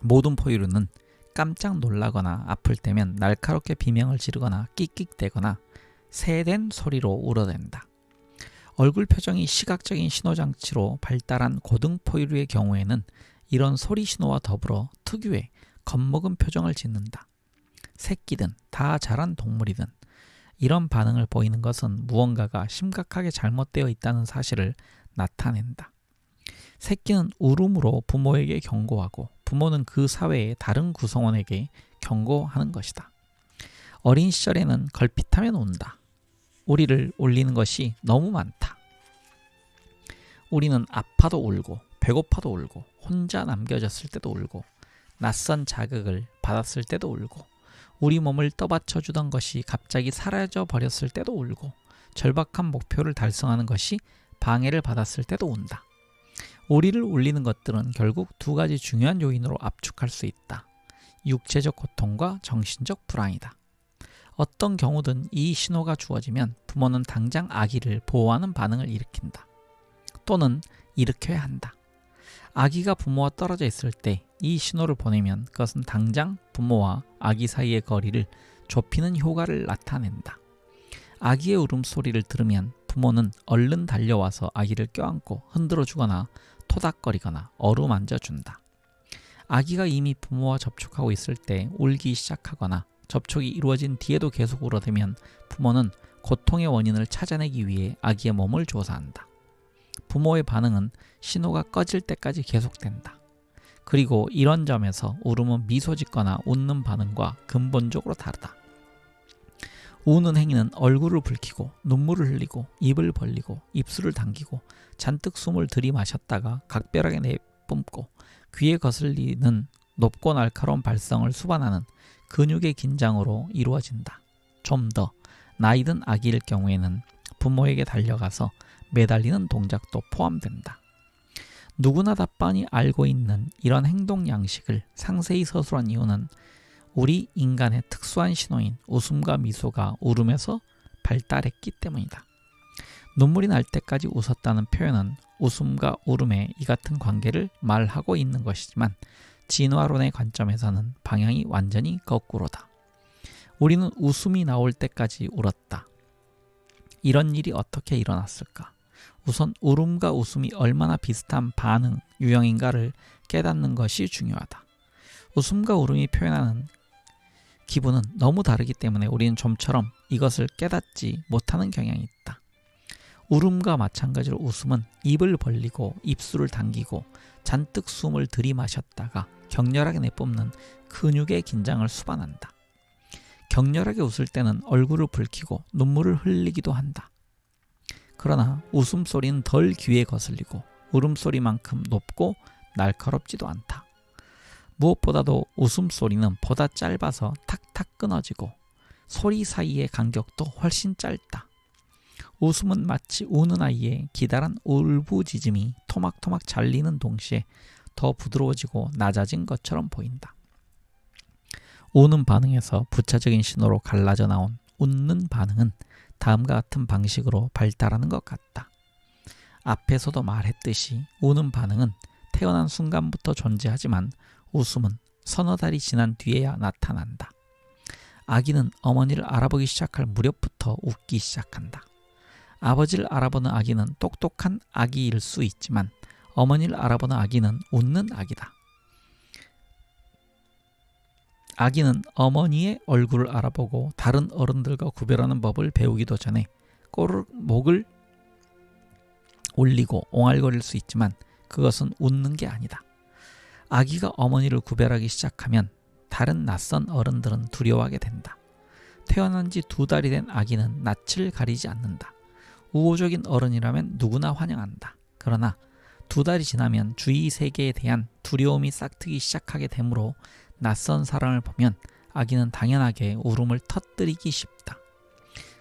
모든 포유류는 깜짝 놀라거나 아플 때면 날카롭게 비명을 지르거나 끽끽대거나 새된 소리로 울어댄다. 얼굴 표정이 시각적인 신호장치로 발달한 고등 포유류의 경우에는 이런 소리 신호와 더불어 특유의 겁먹은 표정을 짓는다. 새끼든 다 자란 동물이든 이런 반응을 보이는 것은 무언가가 심각하게 잘못되어 있다는 사실을 나타낸다. 새끼는 울음으로 부모에게 경고하고 부모는 그 사회의 다른 구성원에게 경고하는 것이다. 어린 시절에는 걸핏하면 운다. 우리를 울리는 것이 너무 많다. 우리는 아파도 울고 배고파도 울고 혼자 남겨졌을 때도 울고 낯선 자극을 받았을 때도 울고 우리 몸을 떠받쳐주던 것이 갑자기 사라져 버렸을 때도 울고 절박한 목표를 달성하는 것이 방해를 받았을 때도 운다. 우리를 울리는 것들은 결국 두 가지 중요한 요인으로 압축할 수 있다. 육체적 고통과 정신적 불안이다. 어떤 경우든 이 신호가 주어지면 부모는 당장 아기를 보호하는 반응을 일으킨다. 또는 일으켜야 한다. 아기가 부모와 떨어져 있을 때 이 신호를 보내면 그것은 당장 부모와 아기 사이의 거리를 좁히는 효과를 나타낸다. 아기의 울음소리를 들으면 부모는 얼른 달려와서 아기를 껴안고 흔들어 주거나 토닥거리거나 어루만져 준다. 아기가 이미 부모와 접촉하고 있을 때 울기 시작하거나 접촉이 이루어진 뒤에도 계속 울어대면 부모는 고통의 원인을 찾아내기 위해 아기의 몸을 조사한다. 부모의 반응은 신호가 꺼질 때까지 계속된다. 그리고 이런 점에서 울음은 미소 짓거나 웃는 반응과 근본적으로 다르다. 우는 행위는 얼굴을 붉히고 눈물을 흘리고 입을 벌리고 입술을 당기고 잔뜩 숨을 들이마셨다가 각별하게 내뿜고 귀에 거슬리는 높고 날카로운 발성을 수반하는 근육의 긴장으로 이루어진다. 좀 더 나이든 아기일 경우에는 부모에게 달려가서 매달리는 동작도 포함된다. 누구나 다 뻔히 알고 있는 이런 행동 양식을 상세히 서술한 이유는 우리 인간의 특수한 신호인 웃음과 미소가 울음에서 발달했기 때문이다. 눈물이 날 때까지 웃었다는 표현은 웃음과 울음의 이 같은 관계를 말하고 있는 것이지만 진화론의 관점에서는 방향이 완전히 거꾸로다. 우리는 웃음이 나올 때까지 울었다. 이런 일이 어떻게 일어났을까? 우선 울음과 웃음이 얼마나 비슷한 반응 유형인가를 깨닫는 것이 중요하다. 웃음과 울음이 표현하는 기분은 너무 다르기 때문에 우리는 좀처럼 이것을 깨닫지 못하는 경향이 있다. 울음과 마찬가지로 웃음은 입을 벌리고 입술을 당기고 잔뜩 숨을 들이마셨다가 격렬하게 내뿜는 근육의 긴장을 수반한다. 격렬하게 웃을 때는 얼굴을 붉히고 눈물을 흘리기도 한다. 그러나 웃음소리는 덜 귀에 거슬리고 울음소리만큼 높고 날카롭지도 않다. 무엇보다도 웃음소리는 보다 짧아서 탁탁 끊어지고 소리 사이의 간격도 훨씬 짧다. 웃음은 마치 우는 아이의 기다란 울부짖음이 토막토막 잘리는 동시에 더 부드러워지고 낮아진 것처럼 보인다. 우는 반응에서 부차적인 신호로 갈라져 나온 웃는 반응은 다음과 같은 방식으로 발달하는 것 같다. 앞에서도 말했듯이 우는 반응은 태어난 순간부터 존재하지만 웃음은 서너 달이 지난 뒤에야 나타난다. 아기는 어머니를 알아보기 시작할 무렵부터 웃기 시작한다. 아버지를 알아보는 아기는 똑똑한 아기일 수 있지만 어머니를 알아보는 아기는 웃는 아기다. 아기는 어머니의 얼굴을 알아보고 다른 어른들과 구별하는 법을 배우기도 전에 꼬르륵 목을 올리고 옹알거릴 수 있지만 그것은 웃는 게 아니다. 아기가 어머니를 구별하기 시작하면 다른 낯선 어른들은 두려워하게 된다. 태어난 지 2달이 된 아기는 낯을 가리지 않는다. 우호적인 어른이라면 누구나 환영한다. 그러나 2달이 지나면 주위 세계에 대한 두려움이 싹트기 시작하게 되므로 낯선 사람을 보면 아기는 당연하게 울음을 터뜨리기 쉽다.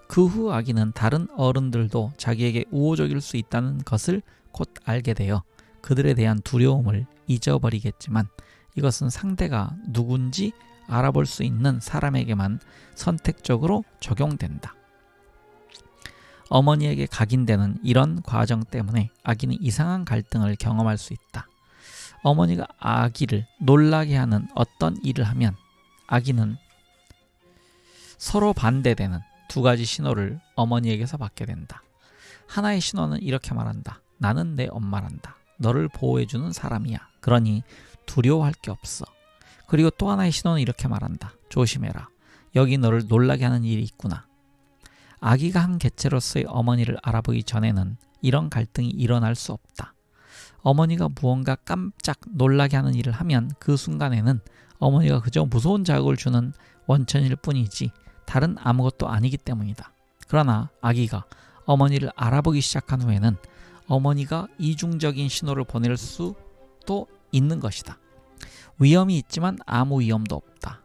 그 후 아기는 다른 어른들도 자기에게 우호적일 수 있다는 것을 곧 알게 되어 그들에 대한 두려움을 잊어버리겠지만 이것은 상대가 누군지 알아볼 수 있는 사람에게만 선택적으로 적용된다. 어머니에게 각인되는 이런 과정 때문에 아기는 이상한 갈등을 경험할 수 있다. 어머니가 아기를 놀라게 하는 어떤 일을 하면 아기는 서로 반대되는 2가지 신호를 어머니에게서 받게 된다. 하나의 신호는 이렇게 말한다. 나는 내 엄마란다. 너를 보호해주는 사람이야. 그러니 두려워할 게 없어. 그리고 또 하나의 신호는 이렇게 말한다. 조심해라. 여기 너를 놀라게 하는 일이 있구나. 아기가 한 개체로서의 어머니를 알아보기 전에는 이런 갈등이 일어날 수 없다. 어머니가 무언가 깜짝 놀라게 하는 일을 하면 그 순간에는 어머니가 그저 무서운 자극을 주는 원천일 뿐이지 다른 아무것도 아니기 때문이다. 그러나 아기가 어머니를 알아보기 시작한 후에는 어머니가 이중적인 신호를 보낼 수도 있는 것이다. 위험이 있지만 아무 위험도 없다.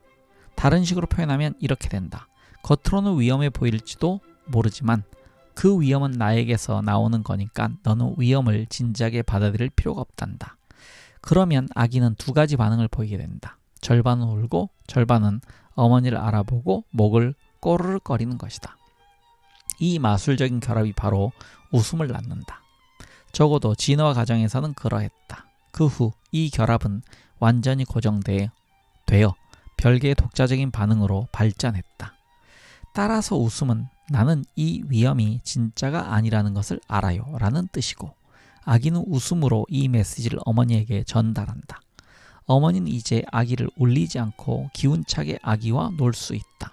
다른 식으로 표현하면 이렇게 된다. 겉으로는 위험해 보일지도 모르지만 그 위험은 나에게서 나오는 거니까 너는 위험을 진지하게 받아들일 필요가 없단다. 그러면 아기는 2가지 반응을 보이게 된다. 절반은 울고 절반은 어머니를 알아보고 목을 꼬르륵거리는 것이다. 이 마술적인 결합이 바로 웃음을 낳는다. 적어도 진화 과정에서는 그러했다. 그 후 이 결합은 완전히 고정되어 별개의 독자적인 반응으로 발전했다. 따라서 웃음은 나는 이 위험이 진짜가 아니라는 것을 알아요 라는 뜻이고, 아기는 웃음으로 이 메시지를 어머니에게 전달한다. 어머니는 이제 아기를 울리지 않고 기운차게 아기와 놀 수 있다.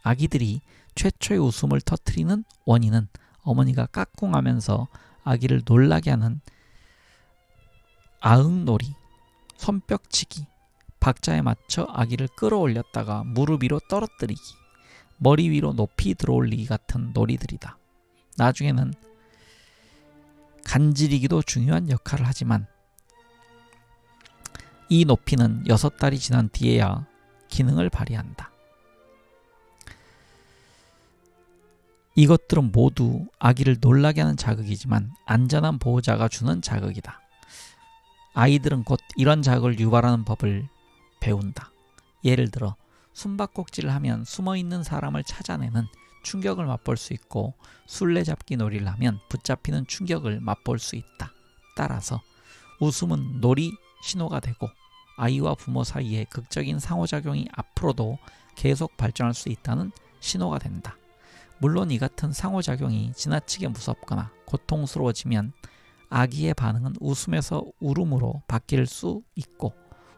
아기들이 최초의 웃음을 터뜨리는 원인은 어머니가 까꿍하면서 아기를 놀라게 하는 아응놀이, 손뼉치기, 박자에 맞춰 아기를 끌어올렸다가 무릎 위로 떨어뜨리기, 머리 위로 높이 들어올리기 같은 놀이들이다. 나중에는 간지리기도 중요한 역할을 하지만 이 높이는 6달이 지난 뒤에야 기능을 발휘한다. 이것들은 모두 아기를 놀라게 하는 자극이지만 안전한 보호자가 주는 자극이다. 아이들은 곧 이런 자극을 유발하는 법을 배운다. 예를 들어 숨바꼭질을 하면 숨어있는 사람을 찾아내는 충격을 맛볼 수 있고, 술래잡기 놀이를 하면 붙잡히는 충격을 맛볼 수 있다. 따라서 웃음은 놀이 신호가 되고 아이와 부모 사이에 극적인 상호작용이 앞으로도 계속 발전할 수 있다는 신호가 된다. 물론 이 같은 상호작용이 지나치게 무섭거나 고통스러워지면 아기의 반응은 웃음에서 울음으로 바뀔 수 있고,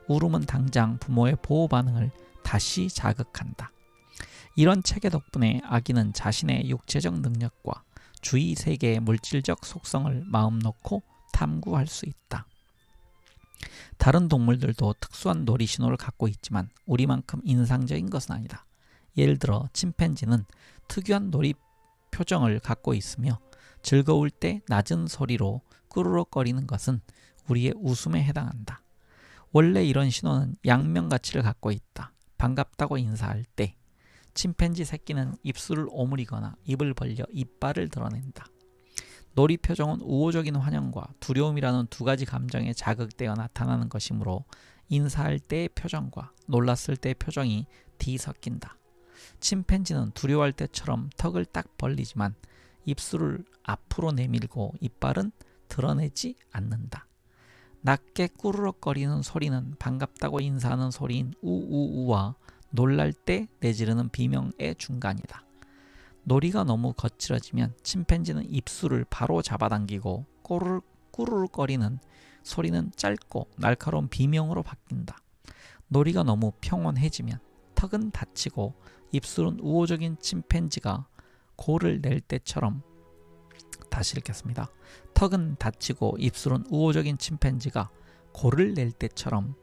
울음은 당장 부모의 보호 반응을 다시 자극한다. 이런 체계 덕분에 아기는 자신의 육체적 능력과 주위 세계의 물질적 속성을 마음 놓고 탐구할 수 있다. 다른 동물들도 특수한 놀이 신호를 갖고 있지만 우리만큼 인상적인 것은 아니다. 예를 들어 침팬지는 특유한 놀이 표정을 갖고 있으며, 즐거울 때 낮은 소리로 꾸르륵거리는 것은 우리의 웃음에 해당한다. 원래 이런 신호는 양면 가치를 갖고 있다. 반갑다고 인사할 때 침팬지 새끼는 입술을 오므리거나 입을 벌려 이빨을 드러낸다. 놀이 표정은 우호적인 환영과 두려움이라는 두 가지 감정에 자극되어 나타나는 것이므로 인사할 때의 표정과 놀랐을 때의 표정이 뒤섞인다. 침팬지는 두려워할 때처럼 턱을 딱 벌리지만 입술을 앞으로 내밀고 이빨은 드러내지 않는다. 낮게 꾸르륵거리는 소리는 반갑다고 인사하는 소리인 우우우와 놀랄 때 내지르는 비명의 중간이다. 놀이가 너무 거칠어지면 침팬지는 입술을 바로 잡아당기고 꾸르륵거리는 소리는 짧고 날카로운 비명으로 바뀐다. 놀이가 너무 평온해지면 턱은 닫히고 입술은 우호적인 침팬지가 고를 낼 때처럼, 다시 읽겠습니다. 턱은 닫히고 입술은 우호적인 침팬지가 고를 낼 때처럼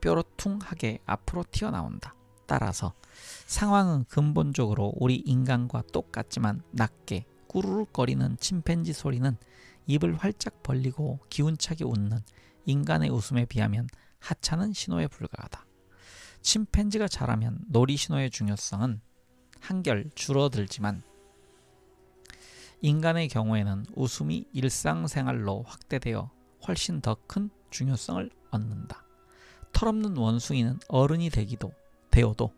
뾰로퉁하게 앞으로 튀어나온다. 따라서 상황은 근본적으로 우리 인간과 똑같지만 낮게 꾸르륵거리는 침팬지 소리는 입을 활짝 벌리고 기운차게 웃는 인간의 웃음에 비하면 하찮은 신호에 불과하다. 침팬지가 자라면 놀이 신호의 중요성은 한결 줄어들지만 인간의 경우에는 웃음이 일상생활로 확대되어 훨씬 더 큰 중요성을 얻는다. 털없는 원숭이는 어른이 되어도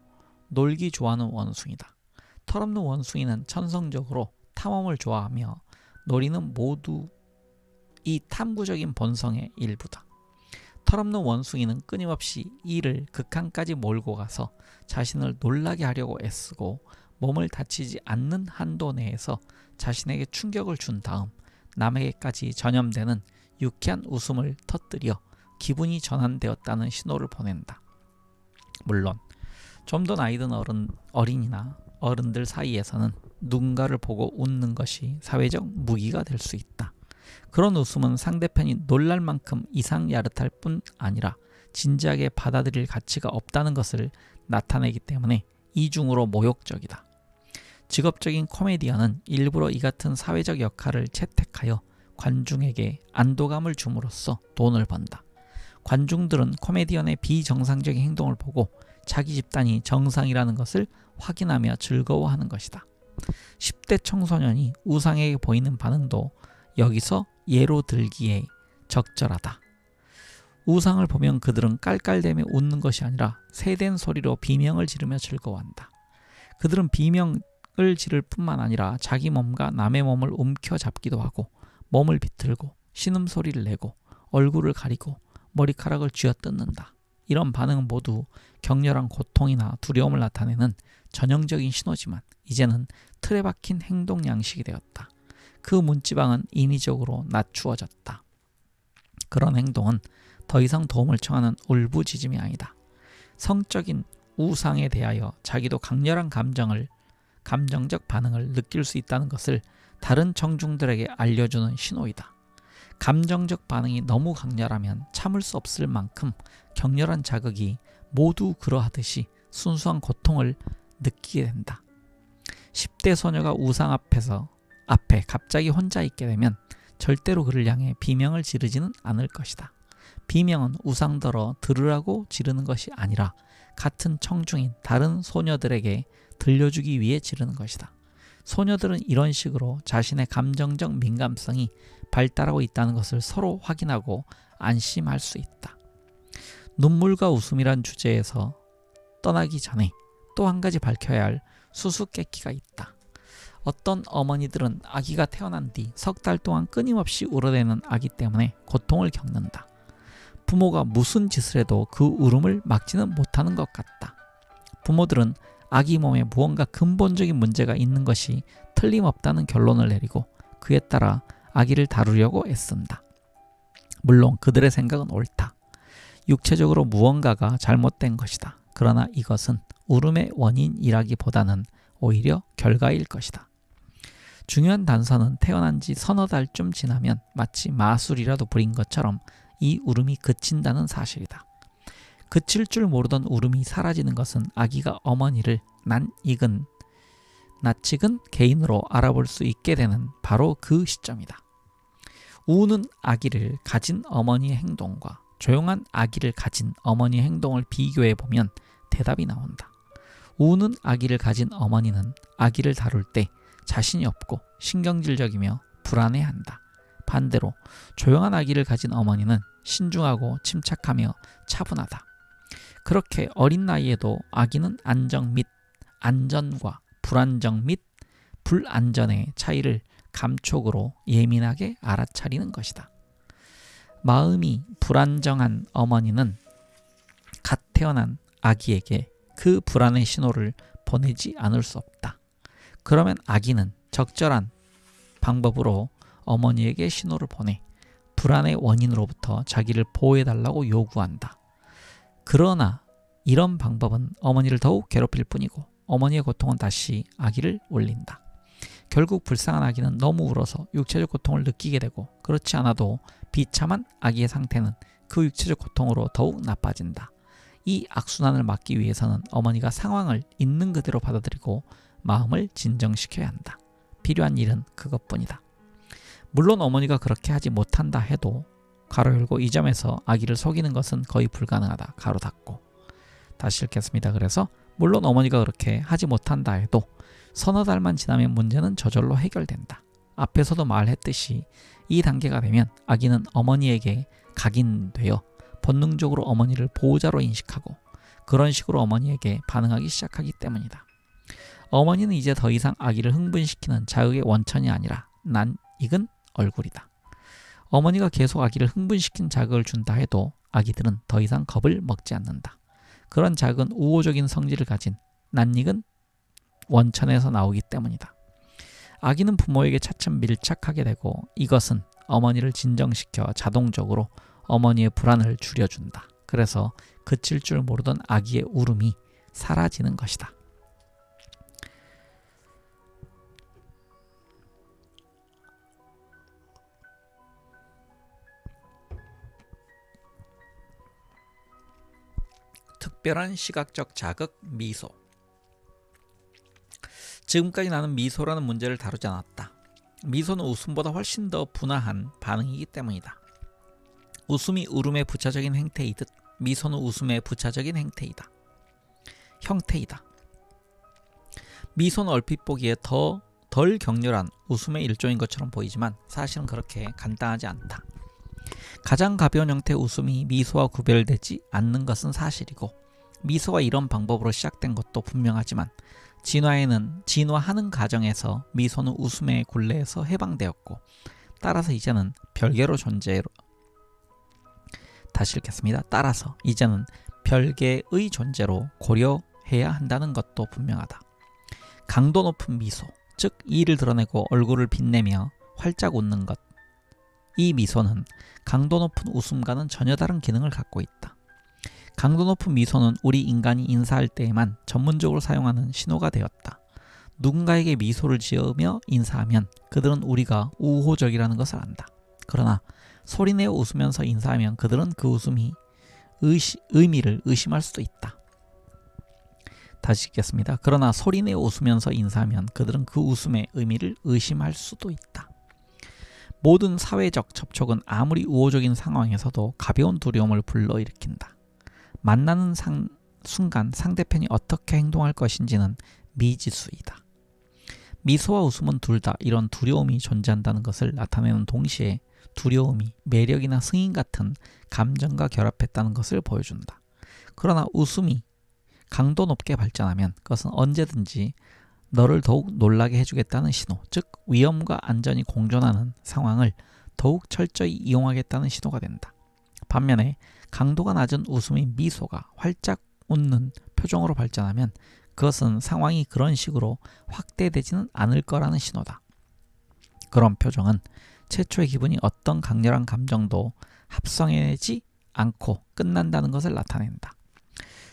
놀기 좋아하는 원숭이다. 털없는 원숭이는 천성적으로 탐험을 좋아하며 놀이는 모두 이 탐구적인 본성의 일부다. 털없는 원숭이는 끊임없이 이를 극한까지 몰고 가서 자신을 놀라게 하려고 애쓰고 몸을 다치지 않는 한도 내에서 자신에게 충격을 준 다음 남에게까지 전염되는 유쾌한 웃음을 터뜨려 기분이 전환되었다는 신호를 보낸다. 물론 좀 더 나이 든 어린이나 어른들 사이에서는 누군가를 보고 웃는 것이 사회적 무기가 될 수 있다. 그런 웃음은 상대편이 놀랄 만큼 이상 야릇할 뿐 아니라 진지하게 받아들일 가치가 없다는 것을 나타내기 때문에 이중으로 모욕적이다. 직업적인 코미디언은 일부러 이 같은 사회적 역할을 채택하여 관중에게 안도감을 줌으로써 돈을 번다. 관중들은 코미디언의 비정상적인 행동을 보고 자기 집단이 정상이라는 것을 확인하며 즐거워하는 것이다. 10대 청소년이 우상에게 보이는 반응도 여기서 예로 들기에 적절하다. 우상을 보면 그들은 깔깔대며 웃는 것이 아니라 세댄 소리로 비명을 지르며 즐거워한다. 그들은 비명을 지를 뿐만 아니라 자기 몸과 남의 몸을 움켜잡기도 하고 몸을 비틀고 신음소리를 내고 얼굴을 가리고 머리카락을 쥐어뜯는다. 이런 반응은 모두 격렬한 고통이나 두려움을 나타내는 전형적인 신호지만 이제는 틀에 박힌 행동 양식이 되었다. 그 문지방은 인위적으로 낮추어졌다. 그런 행동은 더 이상 도움을 청하는 울부짖음이 아니다. 성적인 우상에 대하여 자기도 강렬한 감정적 반응을 느낄 수 있다는 것을 다른 청중들에게 알려주는 신호이다. 감정적 반응이 너무 강렬하면 참을 수 없을 만큼 격렬한 자극이 모두 그러하듯이 순수한 고통을 느끼게 된다. 10대 소녀가 우상 앞에 갑자기 혼자 있게 되면 절대로 그를 향해 비명을 지르지는 않을 것이다. 비명은 우상더러 들으라고 지르는 것이 아니라 같은 청중인 다른 소녀들에게 들려주기 위해 지르는 것이다. 소녀들은 이런 식으로 자신의 감정적 민감성이 발달하고 있다는 것을 서로 확인하고 안심할 수 있다. 눈물과 웃음이란 주제에서 떠나기 전에 또 한 가지 밝혀야 할 수수께끼가 있다. 어떤 어머니들은 아기가 태어난 뒤 석 달 동안 끊임없이 울어대는 아기 때문에 고통을 겪는다. 부모가 무슨 짓을 해도 그 울음을 막지는 못하는 것 같다. 부모들은 아기 몸에 무언가 근본적인 문제가 있는 것이 틀림없다는 결론을 내리고 그에 따라 아기를 다루려고 애쓴다. 물론 그들의 생각은 옳다. 육체적으로 무언가가 잘못된 것이다. 그러나 이것은 울음의 원인이라기보다는 오히려 결과일 것이다. 중요한 단서는 태어난 지 서너 달쯤 지나면 마치 마술이라도 부린 것처럼 이 울음이 그친다는 사실이다. 그칠 줄 모르던 울음이 사라지는 것은 아기가 어머니를 낯익은 개인으로 알아볼 수 있게 되는 바로 그 시점이다. 우는 아기를 가진 어머니의 행동과 조용한 아기를 가진 어머니의 행동을 비교해 보면 대답이 나온다. 우는 아기를 가진 어머니는 아기를 다룰 때 자신이 없고 신경질적이며 불안해한다. 반대로 조용한 아기를 가진 어머니는 신중하고 침착하며 차분하다. 그렇게 어린 나이에도 아기는 안전과 불안정 및 불안전의 차이를 감촉으로 예민하게 알아차리는 것이다. 마음이 불안정한 어머니는 갓 태어난 아기에게 그 불안의 신호를 보내지 않을 수 없다. 그러면 아기는 적절한 방법으로 어머니에게 신호를 보내 불안의 원인으로부터 자기를 보호해달라고 요구한다. 그러나 이런 방법은 어머니를 더욱 괴롭힐 뿐이고 어머니의 고통은 다시 아기를 울린다. 결국 불쌍한 아기는 너무 울어서 육체적 고통을 느끼게 되고 그렇지 않아도 비참한 아기의 상태는 그 육체적 고통으로 더욱 나빠진다. 이 악순환을 막기 위해서는 어머니가 상황을 있는 그대로 받아들이고 마음을 진정시켜야 한다. 필요한 일은 그것뿐이다. 물론 어머니가 그렇게 하지 못한다 해도 가로 열고 이 점에서 아기를 속이는 것은 거의 불가능하다. 가로 닫고. 다시 읽겠습니다. 그래서 물론 어머니가 그렇게 하지 못한다 해도 서너 달만 지나면 문제는 저절로 해결된다. 앞에서도 말했듯이 이 단계가 되면 아기는 어머니에게 각인되어 본능적으로 어머니를 보호자로 인식하고 그런 식으로 어머니에게 반응하기 시작하기 때문이다. 어머니는 이제 더 이상 아기를 흥분시키는 자극의 원천이 아니라 낯익은 얼굴이다. 어머니가 계속 아기를 흥분시킨 자극을 준다 해도 아기들은 더 이상 겁을 먹지 않는다. 그런 자극은 우호적인 성질을 가진 낯익은 원천에서 나오기 때문이다. 아기는 부모에게 차츰 밀착하게 되고 이것은 어머니를 진정시켜 자동적으로 어머니의 불안을 줄여준다. 그래서 그칠 줄 모르던 아기의 울음이 사라지는 것이다. 특별한 시각적 자극 미소. 지금까지 나는 미소라는 문제를 다루지 않았다. 미소는 웃음보다 훨씬 더 분화한 반응이기 때문이다. 웃음이 울음의 부차적인 행태이듯 미소는 웃음의 부차적인 형태이다. 미소는 얼핏 보기에 덜 격렬한 웃음의 일종인 것처럼 보이지만 사실은 그렇게 간단하지 않다. 가장 가벼운 형태의 웃음이 미소와 구별되지 않는 것은 사실이고 미소가 이런 방법으로 시작된 것도 분명하지만 진화하는 과정에서 미소는 웃음의 굴레에서 해방되었고 따라서 이제는 별개로 다시 읽겠습니다. 따라서 이제는 별개의 존재로 고려해야 한다는 것도 분명하다. 강도 높은 미소, 즉 이를 드러내고 얼굴을 빛내며 활짝 웃는 것. 이 미소는 강도 높은 웃음과는 전혀 다른 기능을 갖고 있다. 강도 높은 미소는 우리 인간이 인사할 때에만 전문적으로 사용하는 신호가 되었다. 누군가에게 미소를 지으며 인사하면 그들은 우리가 우호적이라는 것을 안다. 그러나 소리내어 웃으면서 인사하면 그들은 그 웃음이 의미를 의심할 수도 있다. 다시 읽겠습니다. 그러나 소리내어 웃으면서 인사하면 그들은 그 웃음의 의미를 의심할 수도 있다. 모든 사회적 접촉은 아무리 우호적인 상황에서도 가벼운 두려움을 불러일으킨다. 만나는 순간 상대편이 어떻게 행동할 것인지는 미지수이다. 미소와 웃음은 둘 다 이런 두려움이 존재한다는 것을 나타내는 동시에 두려움이 매력이나 승인 같은 감정과 결합했다는 것을 보여준다. 그러나 웃음이 강도 높게 발전하면 그것은 언제든지 너를 더욱 놀라게 해주겠다는 신호, 즉 위험과 안전이 공존하는 상황을 더욱 철저히 이용하겠다는 신호가 된다. 반면에 강도가 낮은 웃음의 미소가 활짝 웃는 표정으로 발전하면 그것은 상황이 그런 식으로 확대되지는 않을 거라는 신호다. 그런 표정은 최초의 기분이 어떤 강렬한 감정도 합성해내지 않고 끝난다는 것을 나타낸다.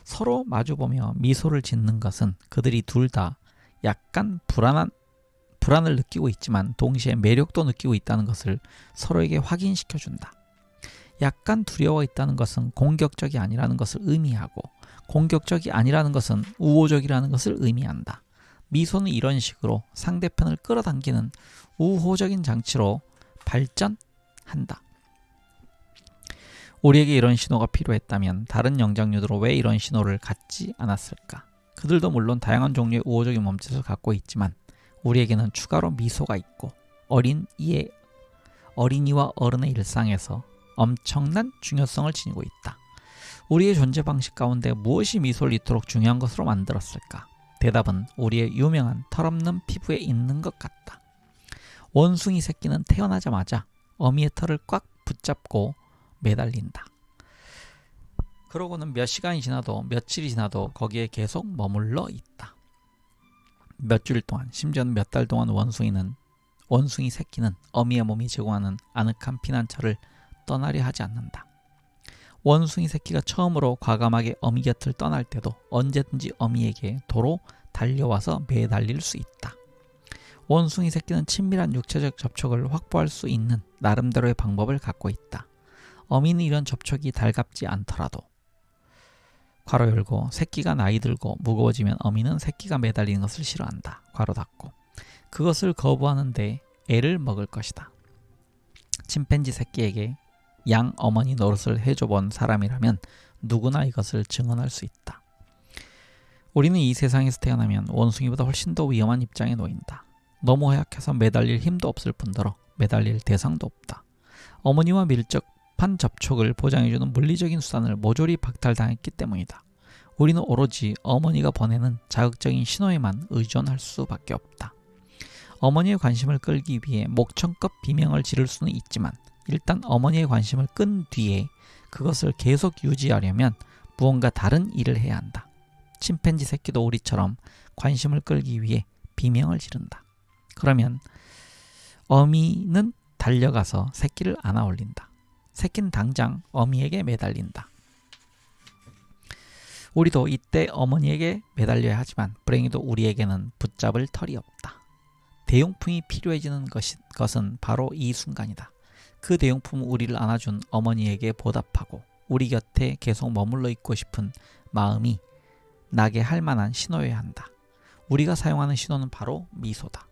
서로 마주보며 미소를 짓는 것은 그들이 둘 다 약간 불안을 느끼고 있지만 동시에 매력도 느끼고 있다는 것을 서로에게 확인시켜준다. 약간 두려워 있다는 것은 공격적이 아니라는 것을 의미하고 공격적이 아니라는 것은 우호적이라는 것을 의미한다. 미소는 이런 식으로 상대편을 끌어당기는 우호적인 장치로 발전한다. 우리에게 이런 신호가 필요했다면 다른 영장류들은 왜 이런 신호를 갖지 않았을까? 그들도 물론 다양한 종류의 우호적인 몸짓을 갖고 있지만 우리에게는 추가로 미소가 있고 어린이와 어른의 일상에서 엄청난 중요성을 지니고 있다. 우리의 존재 방식 가운데 무엇이 미소를 이토록 중요한 것으로 만들었을까? 대답은 우리의 유명한 털없는 피부에 있는 것 같다. 원숭이 새끼는 태어나자마자 어미의 털을 꽉 붙잡고 매달린다. 그러고는 몇 시간이 지나도 며칠이 지나도 거기에 계속 머물러 있다. 몇 주일 동안, 심지어는 몇 달 동안 원숭이 새끼는 어미의 몸이 제공하는 아늑한 피난처를 떠나려 하지 않는다. 원숭이 새끼가 처음으로 과감하게 어미 곁을 떠날 때도 언제든지 어미에게 도로 달려와서 매달릴 수 있다. 원숭이 새끼는 친밀한 육체적 접촉을 확보할 수 있는 나름대로의 방법을 갖고 있다. 어미는 이런 접촉이 달갑지 않더라도 괄호 열고 새끼가 나이 들고 무거워지면 어미는 새끼가 매달리는 것을 싫어한다. 괄호 닫고 그것을 거부하는데 애를 먹을 것이다. 침팬지 새끼에게 양 어머니 노릇을 해줘본 사람이라면 누구나 이것을 증언할 수 있다. 우리는 이 세상에서 태어나면 원숭이보다 훨씬 더 위험한 입장에 놓인다. 너무 허약해서 매달릴 힘도 없을 뿐더러 매달릴 대상도 없다. 어머니와 밀접한 접촉을 보장해주는 물리적인 수단을 모조리 박탈당했기 때문이다. 우리는 오로지 어머니가 보내는 자극적인 신호에만 의존할 수밖에 없다. 어머니의 관심을 끌기 위해 목청껏 비명을 지를 수는 있지만 일단 어머니의 관심을 끈 뒤에 그것을 계속 유지하려면 무언가 다른 일을 해야 한다. 침팬지 새끼도 우리처럼 관심을 끌기 위해 비명을 지른다. 그러면 어미는 달려가서 새끼를 안아 올린다. 새끼는 당장 어미에게 매달린다. 우리도 이때 어머니에게 매달려야 하지만 불행히도 우리에게는 붙잡을 털이 없다. 대용품이 필요해지는 것은 바로 이 순간이다. 그 대용품은 우리를 안아준 어머니에게 보답하고 우리 곁에 계속 머물러 있고 싶은 마음이 나게 할 만한 신호여야 한다. 우리가 사용하는 신호는 바로 미소다.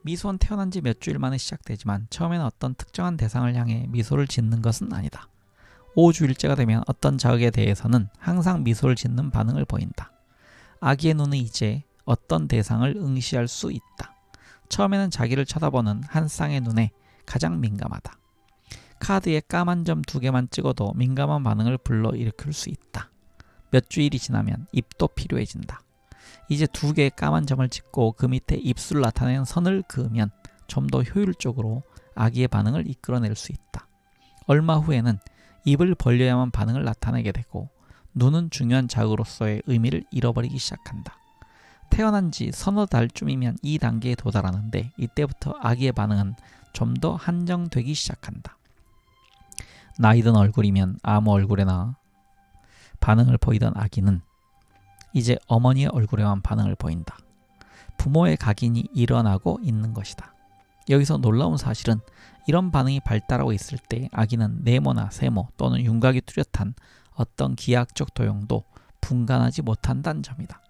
미소는 태어난 지 몇 주일 만에 시작되지만 처음에는 어떤 특정한 대상을 향해 미소를 짓는 것은 아니다. 5주일째가 되면 어떤 자극에 대해서는 항상 미소를 짓는 반응을 보인다. 아기의 눈은 이제 어떤 대상을 응시할 수 있다. 처음에는 자기를 쳐다보는 한 쌍의 눈에 가장 민감하다. 카드에 까만 점 2개만 찍어도 민감한 반응을 불러일으킬 수 있다. 몇 주일이 지나면 입도 필요해진다. 이제 2개의 까만 점을 찍고 그 밑에 입술을 나타내는 선을 그으면 좀 더 효율적으로 아기의 반응을 이끌어낼 수 있다. 얼마 후에는 입을 벌려야만 반응을 나타내게 되고 눈은 중요한 자극으로서의 의미를 잃어버리기 시작한다. 태어난 지 서너 달쯤이면 이 단계에 도달하는데 이때부터 아기의 반응은 좀 더 한정되기 시작한다. 나이 든 얼굴이면 아무 얼굴에나 반응을 보이던 아기는 이제 어머니의 얼굴에만 반응을 보인다. 부모의 각인이 일어나고 있는 것이다. 여기서 놀라운 사실은 이런 반응이 발달하고 있을 때 아기는 네모나 세모 또는 윤곽이 뚜렷한 어떤 기하학적 도형도 분간하지 못한다는 점이다.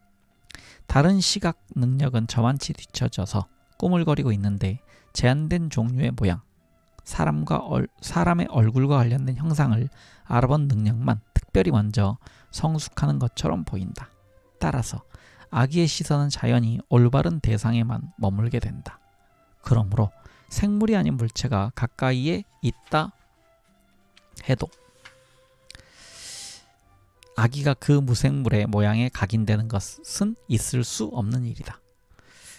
다른 시각 능력은 저만치 뒤처져서 꾸물거리고 있는데 제한된 종류의 모양, 사람의 얼굴과 관련된 형상을 알아본 능력만 특별히 먼저 성숙하는 것처럼 보인다. 따라서 아기의 시선은 자연히 올바른 대상에만 머물게 된다. 그러므로 생물이 아닌 물체가 가까이에 있다 해도 아기가 그 무생물의 모양에 각인되는 것은 있을 수 없는 일이다.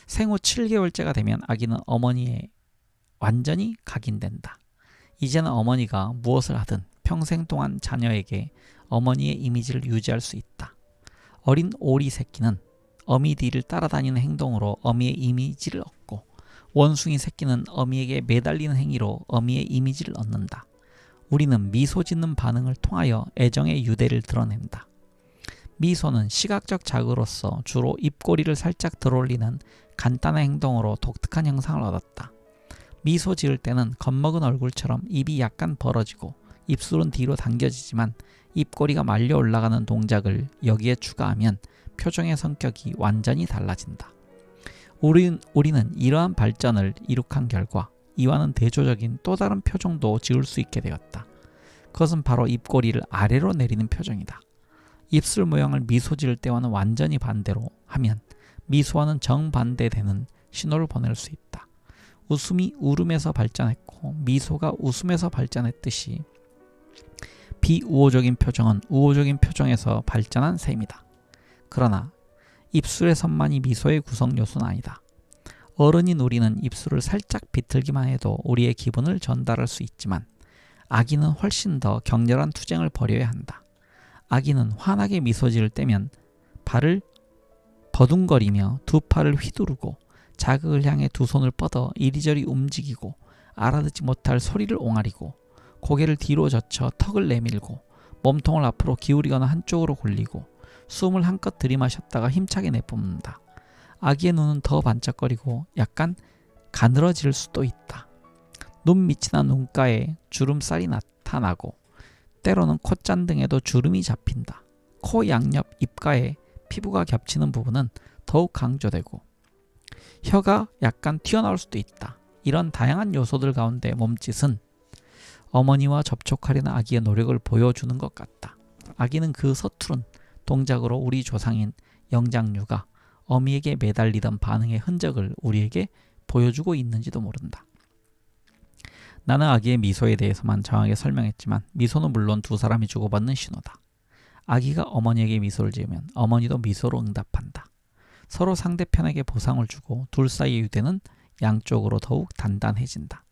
생후 7개월째가 되면 아기는 어머니에 완전히 각인된다. 이제는 어머니가 무엇을 하든 평생 동안 자녀에게 어머니의 이미지를 유지할 수 있다. 어린 오리 새끼는 어미 뒤를 따라다니는 행동으로 어미의 이미지를 얻고 원숭이 새끼는 어미에게 매달리는 행위로 어미의 이미지를 얻는다. 우리는 미소 짓는 반응을 통하여 애정의 유대를 드러낸다. 미소는 시각적 자극으로서 주로 입꼬리를 살짝 들어올리는 간단한 행동으로 독특한 형상을 얻었다. 미소 지을 때는 겁먹은 얼굴처럼 입이 약간 벌어지고 입술은 뒤로 당겨지지만 입꼬리가 말려 올라가는 동작을 여기에 추가하면 표정의 성격이 완전히 달라진다. 우리는 이러한 발전을 이룩한 결과 이와는 대조적인 또 다른 표정도 지을 수 있게 되었다. 그것은 바로 입꼬리를 아래로 내리는 표정이다. 입술 모양을 미소 지을 때와는 완전히 반대로 하면 미소와는 정반대되는 신호를 보낼 수 있다. 웃음이 울음에서 발전했고 미소가 웃음에서 발전했듯이 비우호적인 표정은 우호적인 표정에서 발전한 셈이다. 그러나 입술의 선만이 미소의 구성 요소는 아니다. 어른인 우리는 입술을 살짝 비틀기만 해도 우리의 기분을 전달할 수 있지만 아기는 훨씬 더 격렬한 투쟁을 벌여야 한다. 아기는 환하게 미소 지을 때면 발을 버둥거리며 두 팔을 휘두르고 자극을 향해 두 손을 뻗어 이리저리 움직이고 알아듣지 못할 소리를 옹알이고 고개를 뒤로 젖혀 턱을 내밀고 몸통을 앞으로 기울이거나 한쪽으로 굴리고 숨을 한껏 들이마셨다가 힘차게 내뿜는다. 아기의 눈은 더 반짝거리고 약간 가늘어질 수도 있다. 눈 밑이나 눈가에 주름살이 나타나고 때로는 콧잔등에도 주름이 잡힌다. 코 양옆 입가에 피부가 겹치는 부분은 더욱 강조되고 혀가 약간 튀어나올 수도 있다. 이런 다양한 요소들 가운데 몸짓은 어머니와 접촉하려는 아기의 노력을 보여주는 것 같다. 아기는 그 서투른 동작으로 우리 조상인 영장류가 어미에게 매달리던 반응의 흔적을 우리에게 보여주고 있는지도 모른다. 나는 아기의 미소에 대해서만 정확하게 설명했지만 미소는 물론 두 사람이 주고받는 신호다. 아기가 어머니에게 미소를 지으면 어머니도 미소로 응답한다. 서로 상대편에게 보상을 주고 둘 사이의 유대는 양쪽으로 더욱 단단해진다.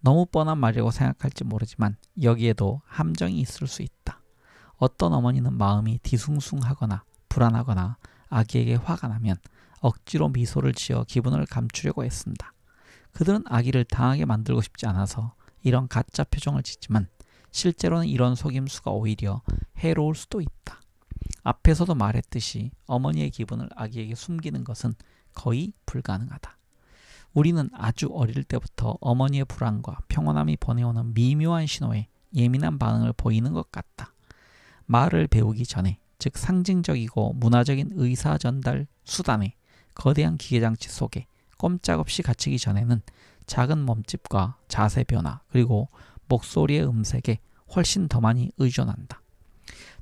너무 뻔한 말이라고 생각할지 모르지만 여기에도 함정이 있을 수 있다. 어떤 어머니는 마음이 뒤숭숭하거나 불안하거나 아기에게 화가 나면 억지로 미소를 지어 기분을 감추려고 애쓴다. 그들은 아기를 당하게 만들고 싶지 않아서 이런 가짜 표정을 짓지만 실제로는 이런 속임수가 오히려 해로울 수도 있다. 앞에서도 말했듯이 어머니의 기분을 아기에게 숨기는 것은 거의 불가능하다. 우리는 아주 어릴 때부터 어머니의 불안과 평온함이 보내오는 미묘한 신호에 예민한 반응을 보이는 것 같다. 말을 배우기 전에, 즉 상징적이고 문화적인 의사 전달 수단의 거대한 기계장치 속에 꼼짝없이 갇히기 전에는 작은 몸집과 자세 변화 그리고 목소리의 음색에 훨씬 더 많이 의존한다.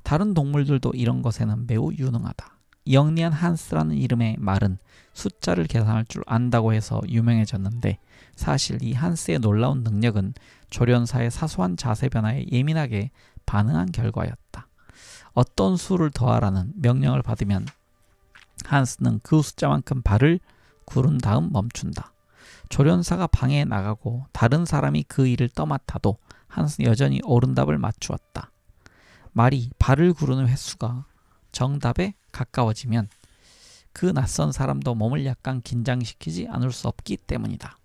다른 동물들도 이런 것에는 매우 유능하다. 영리한 한스라는 이름의 말은 숫자를 계산할 줄 안다고 해서 유명해졌는데 사실 이 한스의 놀라운 능력은 조련사의 사소한 자세 변화에 예민하게 반응한 결과였다. 어떤 수를 더하라는 명령을 받으면 한스는 그 숫자만큼 발을 구른 다음 멈춘다. 조련사가 방에 나가고 다른 사람이 그 일을 떠맡아도 한스는 여전히 옳은 답을 맞추었다. 말이 발을 구르는 횟수가 정답에 가까워지면 그 낯선 사람도 몸을 약간 긴장시키지 않을 수 없기 때문이다.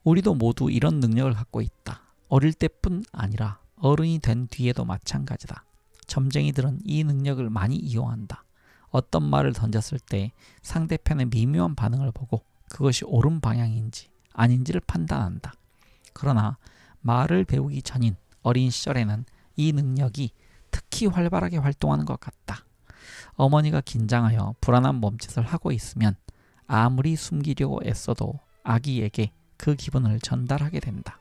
우리도 모두 이런 능력을 갖고 있다. 어릴 때뿐 아니라 어른이 된 뒤에도 마찬가지다. 점쟁이들은 이 능력을 많이 이용한다. 어떤 말을 던졌을 때 상대편의 미묘한 반응을 보고 그것이 옳은 방향인지 아닌지를 판단한다. 그러나 말을 배우기 전인 어린 시절에는 이 능력이 특히 활발하게 활동하는 것 같다. 어머니가 긴장하여 불안한 몸짓을 하고 있으면 아무리 숨기려고 애써도 아기에게 그 기분을 전달하게 된다.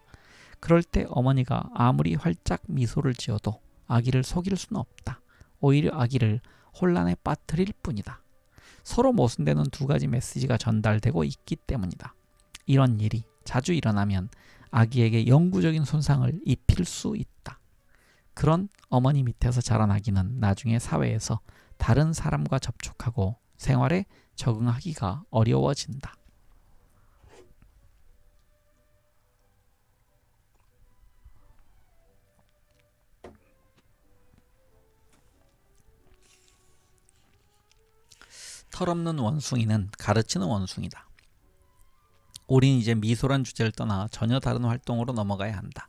그럴 때 어머니가 아무리 활짝 미소를 지어도 아기를 속일 수는 없다. 오히려 아기를 혼란에 빠뜨릴 뿐이다. 서로 모순되는 두 가지 메시지가 전달되고 있기 때문이다. 이런 일이 자주 일어나면 아기에게 영구적인 손상을 입힐 수 있다. 그런 어머니 밑에서 자란 아기는 나중에 사회에서 다른 사람과 접촉하고 생활에 적응하기가 어려워진다. 털없는 원숭이는 가르치는 원숭이다. 우린 이제 미소란 주제를 떠나 전혀 다른 활동으로 넘어가야 한다.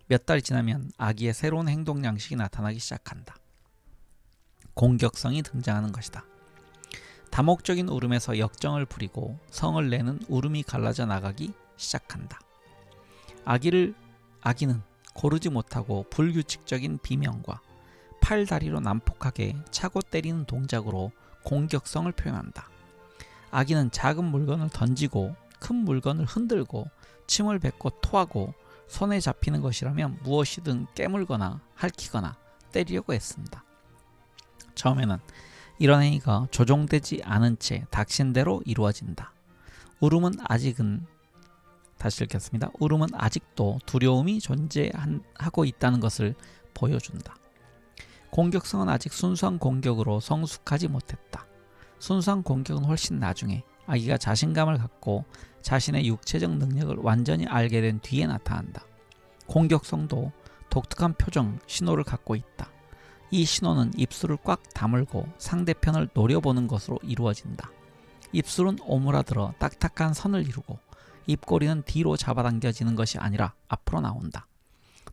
몇 달 지나면 아기의 새로운 행동 양식이 나타나기 시작한다. 공격성이 등장하는 것이다. 다목적인 울음에서 역정을 부리고 성을 내는 울음이 갈라져 나가기 시작한다. 아기는 고르지 못하고 불규칙적인 비명과 팔다리로 난폭하게 차고 때리는 동작으로 공격성을 표현한다. 아기는 작은 물건을 던지고 큰 물건을 흔들고 침을 뱉고 토하고 손에 잡히는 것이라면 무엇이든 깨물거나 핥히거나 때리려고 애쓴다. 처음에는 이런 행위가 조종되지 않은 채 닥친대로 이루어진다. 울음은 아직도 두려움이 존재하고 있다는 것을 보여준다. 공격성은 아직 순수한 공격으로 성숙하지 못했다. 순수한 공격은 훨씬 나중에 아기가 자신감을 갖고 자신의 육체적 능력을 완전히 알게 된 뒤에 나타난다. 공격성도 독특한 표정, 신호를 갖고 있다. 이 신호는 입술을 꽉 다물고 상대편을 노려보는 것으로 이루어진다. 입술은 오므라들어 딱딱한 선을 이루고 입꼬리는 뒤로 잡아당겨지는 것이 아니라 앞으로 나온다.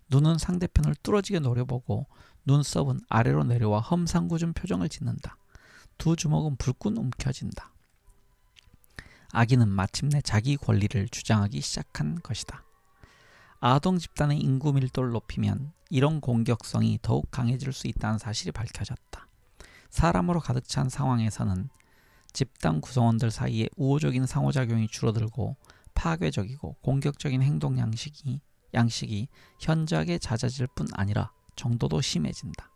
눈은 상대편을 뚫어지게 노려보고 눈썹은 아래로 내려와 험상궂은 표정을 짓는다. 두 주먹은 불끈 움켜진다. 아기는 마침내 자기 권리를 주장하기 시작한 것이다. 아동 집단의 인구 밀도를 높이면 이런 공격성이 더욱 강해질 수 있다는 사실이 밝혀졌다. 사람으로 가득 찬 상황에서는 집단 구성원들 사이에 우호적인 상호작용이 줄어들고 파괴적이고 공격적인 행동 양식이 현저하게 잦아질 뿐 아니라 정도도 심해진다.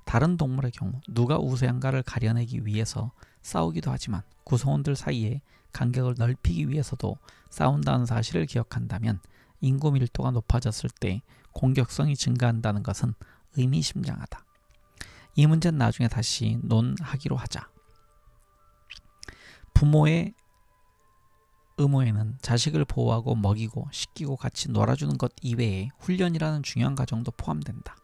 다른 동물의 경우 누가 우세한가를 가려내기 위해서 싸우기도 하지만 구성원들 사이에 간격을 넓히기 위해서도 싸운다는 사실을 기억한다면 인구 밀도가 높아졌을 때 공격성이 증가한다는 것은 의미심장하다. 이 문제는 나중에 다시 논하기로 하자. 부모의 의무에는 자식을 보호하고 먹이고 씻기고 같이 놀아주는 것 이외에 훈련이라는 중요한 과정도 포함된다.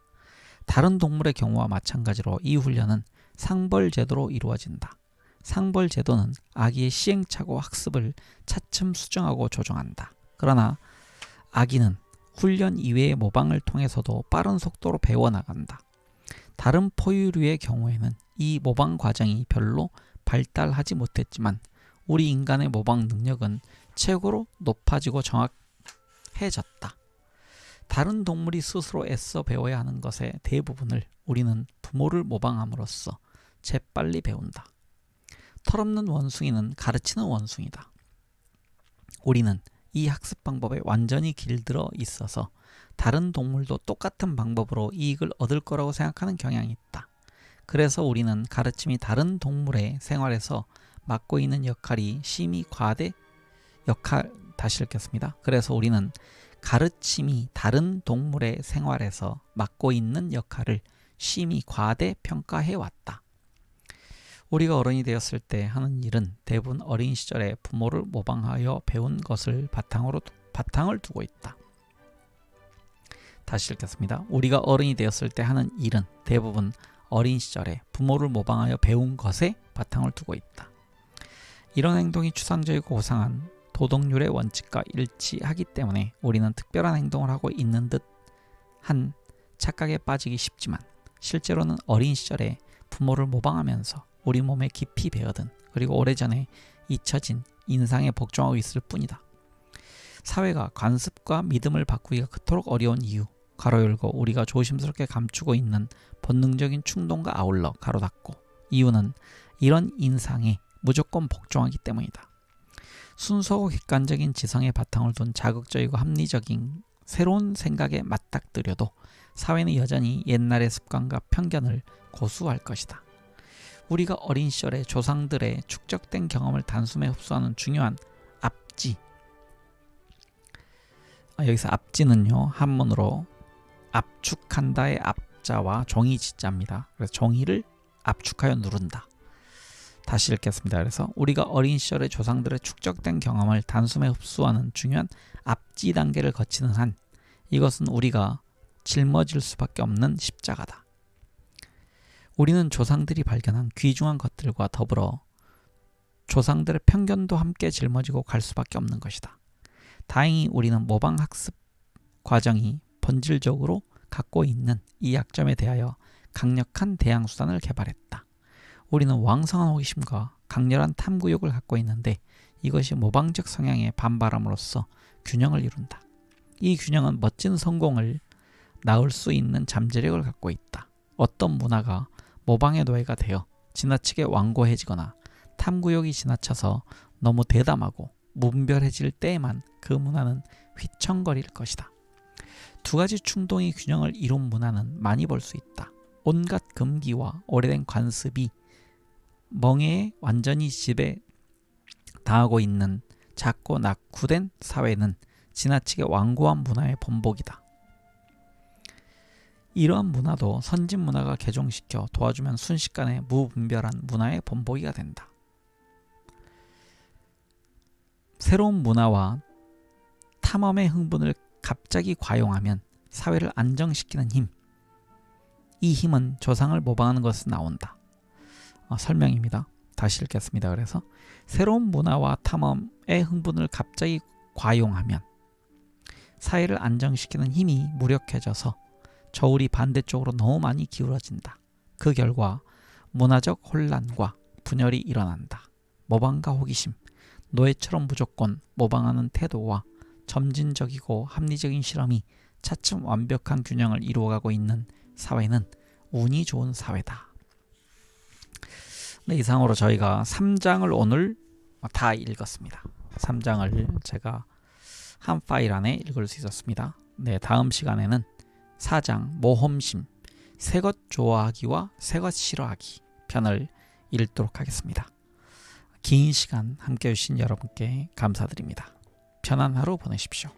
다른 동물의 경우와 마찬가지로 이 훈련은 상벌제도로 이루어진다. 상벌제도는 아기의 시행착오 학습을 차츰 수정하고 조정한다. 그러나 아기는 훈련 이외의 모방을 통해서도 빠른 속도로 배워나간다. 다른 포유류의 경우에는 이 모방 과정이 별로 발달하지 못했지만 우리 인간의 모방 능력은 최고로 높아지고 정확해졌다. 다른 동물이 스스로 애써 배워야 하는 것의 대부분을 우리는 부모를 모방함으로써 재빨리 배운다. 털없는 원숭이는 가르치는 원숭이다. 우리는 이 학습 방법에 완전히 길들어 있어서 다른 동물도 똑같은 방법으로 이익을 얻을 거라고 생각하는 경향이 있다. 그래서 우리는 가르침이 다른 동물의 생활에서 맡고 있는 역할이 심히 그래서 우리는 가르침이 다른 동물의 생활에서 맡고 있는 역할을 심히 과대평가해 왔다. 우리가 어른이 되었을 때 하는 일은 대부분 어린 시절에 부모를 모방하여 배운 것을 바탕을 두고 있다. 다시 읽겠습니다. 우리가 어른이 되었을 때 하는 일은 대부분 어린 시절에 부모를 모방하여 배운 것에 바탕을 두고 있다. 이런 행동이 추상적이고 고상한 도덕률의 원칙과 일치하기 때문에 우리는 특별한 행동을 하고 있는 듯한 착각에 빠지기 쉽지만 실제로는 어린 시절에 부모를 모방하면서 우리 몸에 깊이 배어든 그리고 오래전에 잊혀진 인상에 복종하고 있을 뿐이다. 사회가 관습과 믿음을 바꾸기가 그토록 어려운 이유 가로 열고 우리가 조심스럽게 감추고 있는 본능적인 충동과 아울러 가로 닫고 이유는 이런 인상에 무조건 복종하기 때문이다. 순수하고 객관적인 지성의 바탕을 둔 자극적이고 합리적인 새로운 생각에 맞닥뜨려도 사회는 여전히 옛날의 습관과 편견을 고수할 것이다. 우리가 어린 시절에 조상들의 축적된 경험을 단숨에 흡수하는 중요한 압지, 여기서 압지는요 한문으로 압축한다의 압자와 종이 지자입니다. 그래서 종이를 압축하여 누른다. 다시 읽겠습니다. 그래서 우리가 어린 시절에 조상들의 축적된 경험을 단숨에 흡수하는 중요한 압지 단계를 거치는 한 이것은 우리가 짊어질 수밖에 없는 십자가다. 우리는 조상들이 발견한 귀중한 것들과 더불어 조상들의 편견도 함께 짊어지고 갈 수밖에 없는 것이다. 다행히 우리는 모방학습 과정이 본질적으로 갖고 있는 이 약점에 대하여 강력한 대항 수단을 개발했다. 우리는 왕성한 호기심과 강렬한 탐구욕을 갖고 있는데 이것이 모방적 성향에 반발함으로써 균형을 이룬다. 이 균형은 멋진 성공을 낳을 수 있는 잠재력을 갖고 있다. 어떤 문화가 모방의 노예가 되어 지나치게 완고해지거나 탐구욕이 지나쳐서 너무 대담하고 무분별해질 때에만 그 문화는 휘청거릴 것이다. 두 가지 충동이 균형을 이룬 문화는 많이 볼 수 있다. 온갖 금기와 오래된 관습이 멍해에 완전히 지배 당하고 있는 작고 낙후된 사회는 지나치게 완고한 문화의 본복이다. 이러한 문화도 선진 문화가 개종시켜 도와주면 순식간에 무분별한 문화의 본보기가 된다. 새로운 문화와 탐험의 흥분을 갑자기 과용하면 사회를 안정시키는 힘, 이 힘은 조상을 모방하는 것에서 나온다. 설명입니다. 다시 읽겠습니다. 그래서 새로운 문화와 탐험의 흥분을 갑자기 과용하면 사회를 안정시키는 힘이 무력해져서 저울이 반대쪽으로 너무 많이 기울어진다. 그 결과 문화적 혼란과 분열이 일어난다. 모방과 호기심, 노예처럼 무조건 모방하는 태도와 점진적이고 합리적인 실험이 차츰 완벽한 균형을 이루어가고 있는 사회는 운이 좋은 사회다. 네, 이상으로 저희가 3장을 오늘 다 읽었습니다. 3장을 제가 한 파일 안에 읽을 수 있었습니다. 네, 다음 시간에는 4장 모험심, 새것 좋아하기와 새것 싫어하기 편을 읽도록 하겠습니다. 긴 시간 함께 해주신 여러분께 감사드립니다. 편안한 하루 보내십시오.